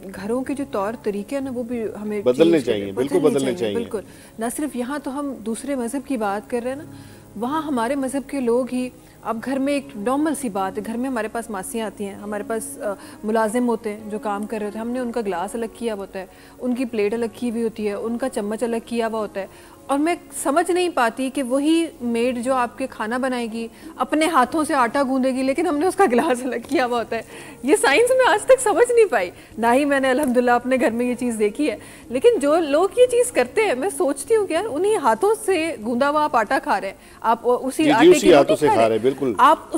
घरों के जो तौर तरीके हैं ना वो भी हमें बदलने चाहिए, बिल्कुल बदलने चाहिए। बिल्कुल, ना सिर्फ यहाँ तो हम दूसरे मज़हब की बात कर रहे हैं ना, वहाँ हमारे मज़हब के लोग ही, अब घर में एक नॉर्मल सी बात है, घर में हमारे पास मासियाँ आती हैं, हमारे पास मुलाजिम होते हैं जो काम कर रहे होते हैं, हमने उनका ग्लास अलग किया हुआ होता है, उनकी प्लेट अलग की हुई होती है, उनका चम्मच अलग किया हुआ होता है, और मैं समझ नहीं पाती कि वही मेड जो आपके खाना बनाएगी अपने हाथों से आटा गूंदेगी, लेकिन हमने उसका गिलास अलग किया हुआ होता है। ये साइंस में आज तक समझ नहीं पाई, ना ही मैंने अल्हम्दुलिल्लाह अपने घर में ये चीज़ देखी है। लेकिन जो लोग ये चीज़ करते हैं, मैं सोचती हूँ कि यार उन्हीं हाथों से गूंदा हुआ आप आटा खा रहे हैं, आप उसी आटे की रोटी खा रहे हैं, बिल्कुल आप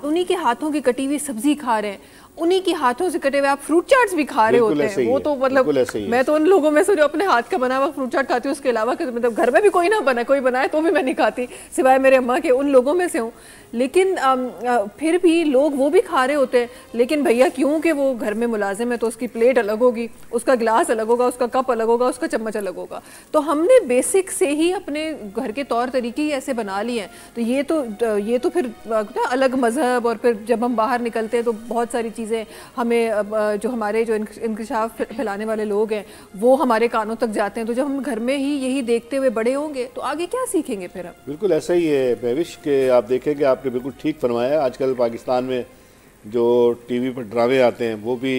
उन्हीं के हाथों की कटी हुई सब्जी खा रहे हैं, उन्हीं के हाथों से कटे हुए आप फ्रूट चाट्स भी खा रहे होते हैं। वो तो मतलब मैं तो उन लोगों में से जो अपने हाथ का बना हुआ फ्रूट चाट खाती हूँ, उसके अलावा मतलब घर में भी कोई ना बना, कोई बनाए तो भी मैं नहीं खाती, सिवाय मेरे अम्मा के, उन लोगों में से हूँ। लेकिन फिर भी लोग वो भी खा रहे होते हैं। लेकिन भैया क्योंकि वो घर में मुलाजिम है तो उसकी प्लेट अलग होगी, उसका गिलास अलग होगा, उसका कप अलग होगा, उसका चम्मच अलग होगा। तो हमने बेसिक से ही अपने घर के तौर तरीके ही ऐसे बना लिए हैं। तो ये तो फिर अलग मजहब, और फिर जब हम बाहर निकलते हैं तो बहुत सारी चीज़ें हमें जो हमारे जो इंकशाफ फैलाने वाले लोग हैं वो हमारे कानों तक जाते हैं। तो जब हम घर में ही यही देखते हुए बड़े होंगे तो आगे क्या सीखेंगे फिर हम? बिल्कुल ऐसा ही है महविश के आप देखेंगे, आपने बिल्कुल ठीक फरमाया। आजकल पाकिस्तान में जो टीवी पर ड्रामे आते हैं वो भी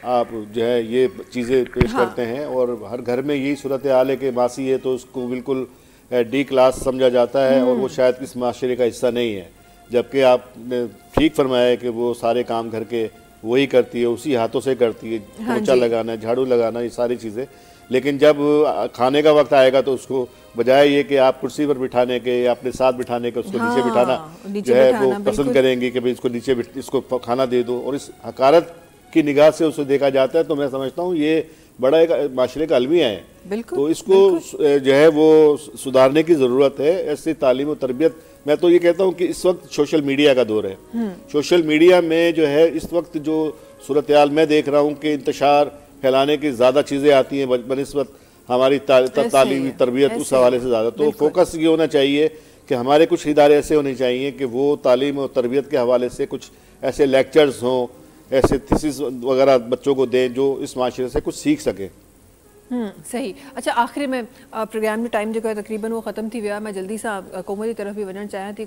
आप जो है ये चीज़ें पेश करते हैं, और हर घर में यही सूरत हाल है कि मासी है तो उसको बिल्कुल डी क्लास समझा जाता है और वो शायद इस माशरे का हिस्सा नहीं है। जबकि आपने ठीक फरमाया है कि वो सारे काम घर के वही करती है, उसी हाथों से करती है, पोछा लगाना, झाड़ू लगाना, ये सारी चीज़ें। लेकिन जब खाने का वक्त आएगा तो उसको बजाय ये कि आप कुर्सी पर बिठाने के या अपने साथ बिठाने के उसको नीचे बिठाना जो है वो पसंद करेंगी कि भाई इसको नीचे इसको खाना दे दो, और इस हकारत की निगाह से उसे देखा जाता है। तो मैं समझता हूँ ये बड़ा एक माशरे का अलमिया है। तो इसको जो है वो सुधारने की ज़रूरत है। ऐसी तालीम और तरबियत, मैं तो ये कहता हूँ कि इस वक्त सोशल मीडिया का दौर है। सोशल मीडिया में जो है इस वक्त जो सूरत हाल मैं देख रहा हूँ कि इंतशार फैलाने की ज़्यादा चीज़ें आती हैं बनिस्बत हमारी तालीमी तरबियत उस हवाले से ज़्यादा। तो फोकस ये होना चाहिए कि हमारे कुछ इदारे ऐसे होने चाहिए कि वो तालीम और तरबियत के हवाले से कुछ ऐसे लेक्चर्स हों, ऐसे थीसिस वगैरह बच्चों को दें जो इस माशरे से कुछ सीख सकें। सही। अच्छा, आखिरी में प्रोग्राम जो टाइम जो है तकरीबन वो ख़त्म थी विया। मैं जल्दी सा कोमल की तरफ भी वजन चाहे थी।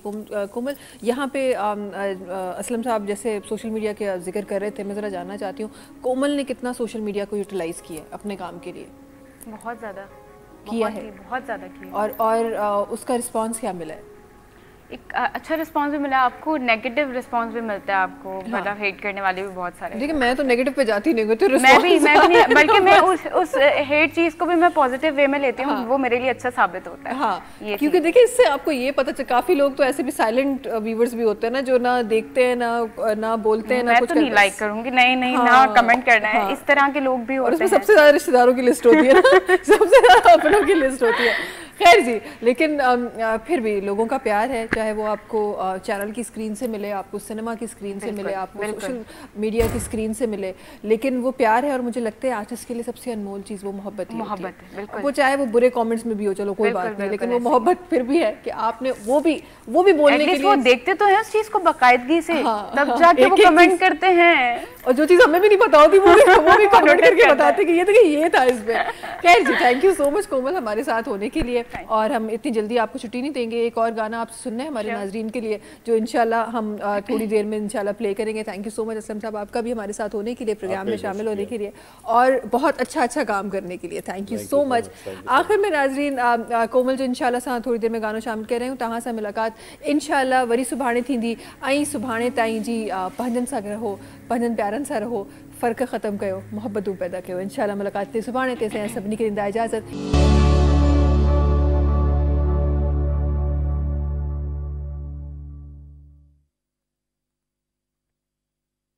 कोमल, यहाँ पे असलम साहब जैसे सोशल मीडिया के जिक्र कर रहे थे, मैं ज़रा जानना चाहती हूँ कोमल ने कितना सोशल मीडिया को यूटिलाइज़ किया अपने काम के लिए? बहुत ज़्यादा किया है, बहुत ज़्यादा किया। और उसका रिस्पॉन्स क्या मिला है? एक अच्छा रिस्पांस भी मिला आपको, नेगेटिव रिस्पांस भी मिलता है आपको। मतलब हेट करने वाले भी बहुत सारे। देखिए मैं तो नेगेटिव पे जाती नहीं हूँ, तो मैं भी नहीं, बल्कि मैं उस हेट चीज को भी मैं पॉजिटिव वे में लेती हूँ। वो मेरे लिए अच्छा साबित होता है। हाँ, क्योंकि देखिए इससे आपको ये पता चल, काफी लोग तो ऐसे भी साइलेंट व्यूअर्स भी होते हैं ना, जो ना देखते हैं ना बोलते हैं, ना कुछ। मैं तो नहीं लाइक करूंगी, नहीं ना कमेंट करना है, इस तरह के लोग भी होते हैं। और उसमें सबसे ज्यादा रिश्तेदारों की लिस्ट होती है, सबसे ज्यादा अपनों की लिस्ट होती है। खैर जी, लेकिन फिर भी लोगों का प्यार है, चाहे वो आपको चैनल की स्क्रीन से मिले, आपको सिनेमा की स्क्रीन से मिले, आपको सोशल मीडिया की स्क्रीन से मिले, लेकिन वो प्यार है। और मुझे लगता है आर्टिस्ट के लिए सबसे अनमोल चीज़ वो मोहब्बत है। वो चाहे वो बुरे कमेंट्स में भी हो, चलो कोई बात नहीं, लेकिन वो मोहब्बत फिर भी है कि आपने वो भी बोलने के लिए, वो देखते तो हैं उस चीज़ को बाकायदगी से, तब जाके वो कमेंट करते हैं। और जो चीज़ हमें भी नहीं पता होती वो भी कमेंट करके बताते कि ये देखिए ये था इसमें। खैर जी, थैंक यू सो मच कोमल हमारे साथ होने के लिए, और हम इतनी जल्दी आपको छुट्टी नहीं देंगे। एक और गाना आपसे सुनना है हमारे नाजरीन के लिए, जो इंशाल्लाह हम थोड़ी देर में इंशाल्लाह प्ले करेंगे। Thank you so much Aslam साहब, आपका भी हमारे साथ होने के लिए, प्रोग्राम में शामिल होने के लिए, और बहुत अच्छा काम करने के लिए। Thank you so much. आखिर में नाजरीन, कोमल जो इंशाल्लाह सां थोड़ी देर में गाना शामिल कर रहे हूँ, तहां सां मुलाकात इंशाल्लाह वरी सुभाणे थींदी। ऐं सुभाणे ताईं जी पंहिंजनि सां रहो, पंहिंजनि प्यारनि सां रहो, फ़र्क़ु ख़त्म कयो, मोहब्बतूं पैदा कयो। इंशाल्लाह मुलाकात ते सुभाणे ते सभिनी खे ॾींदा इजाज़त।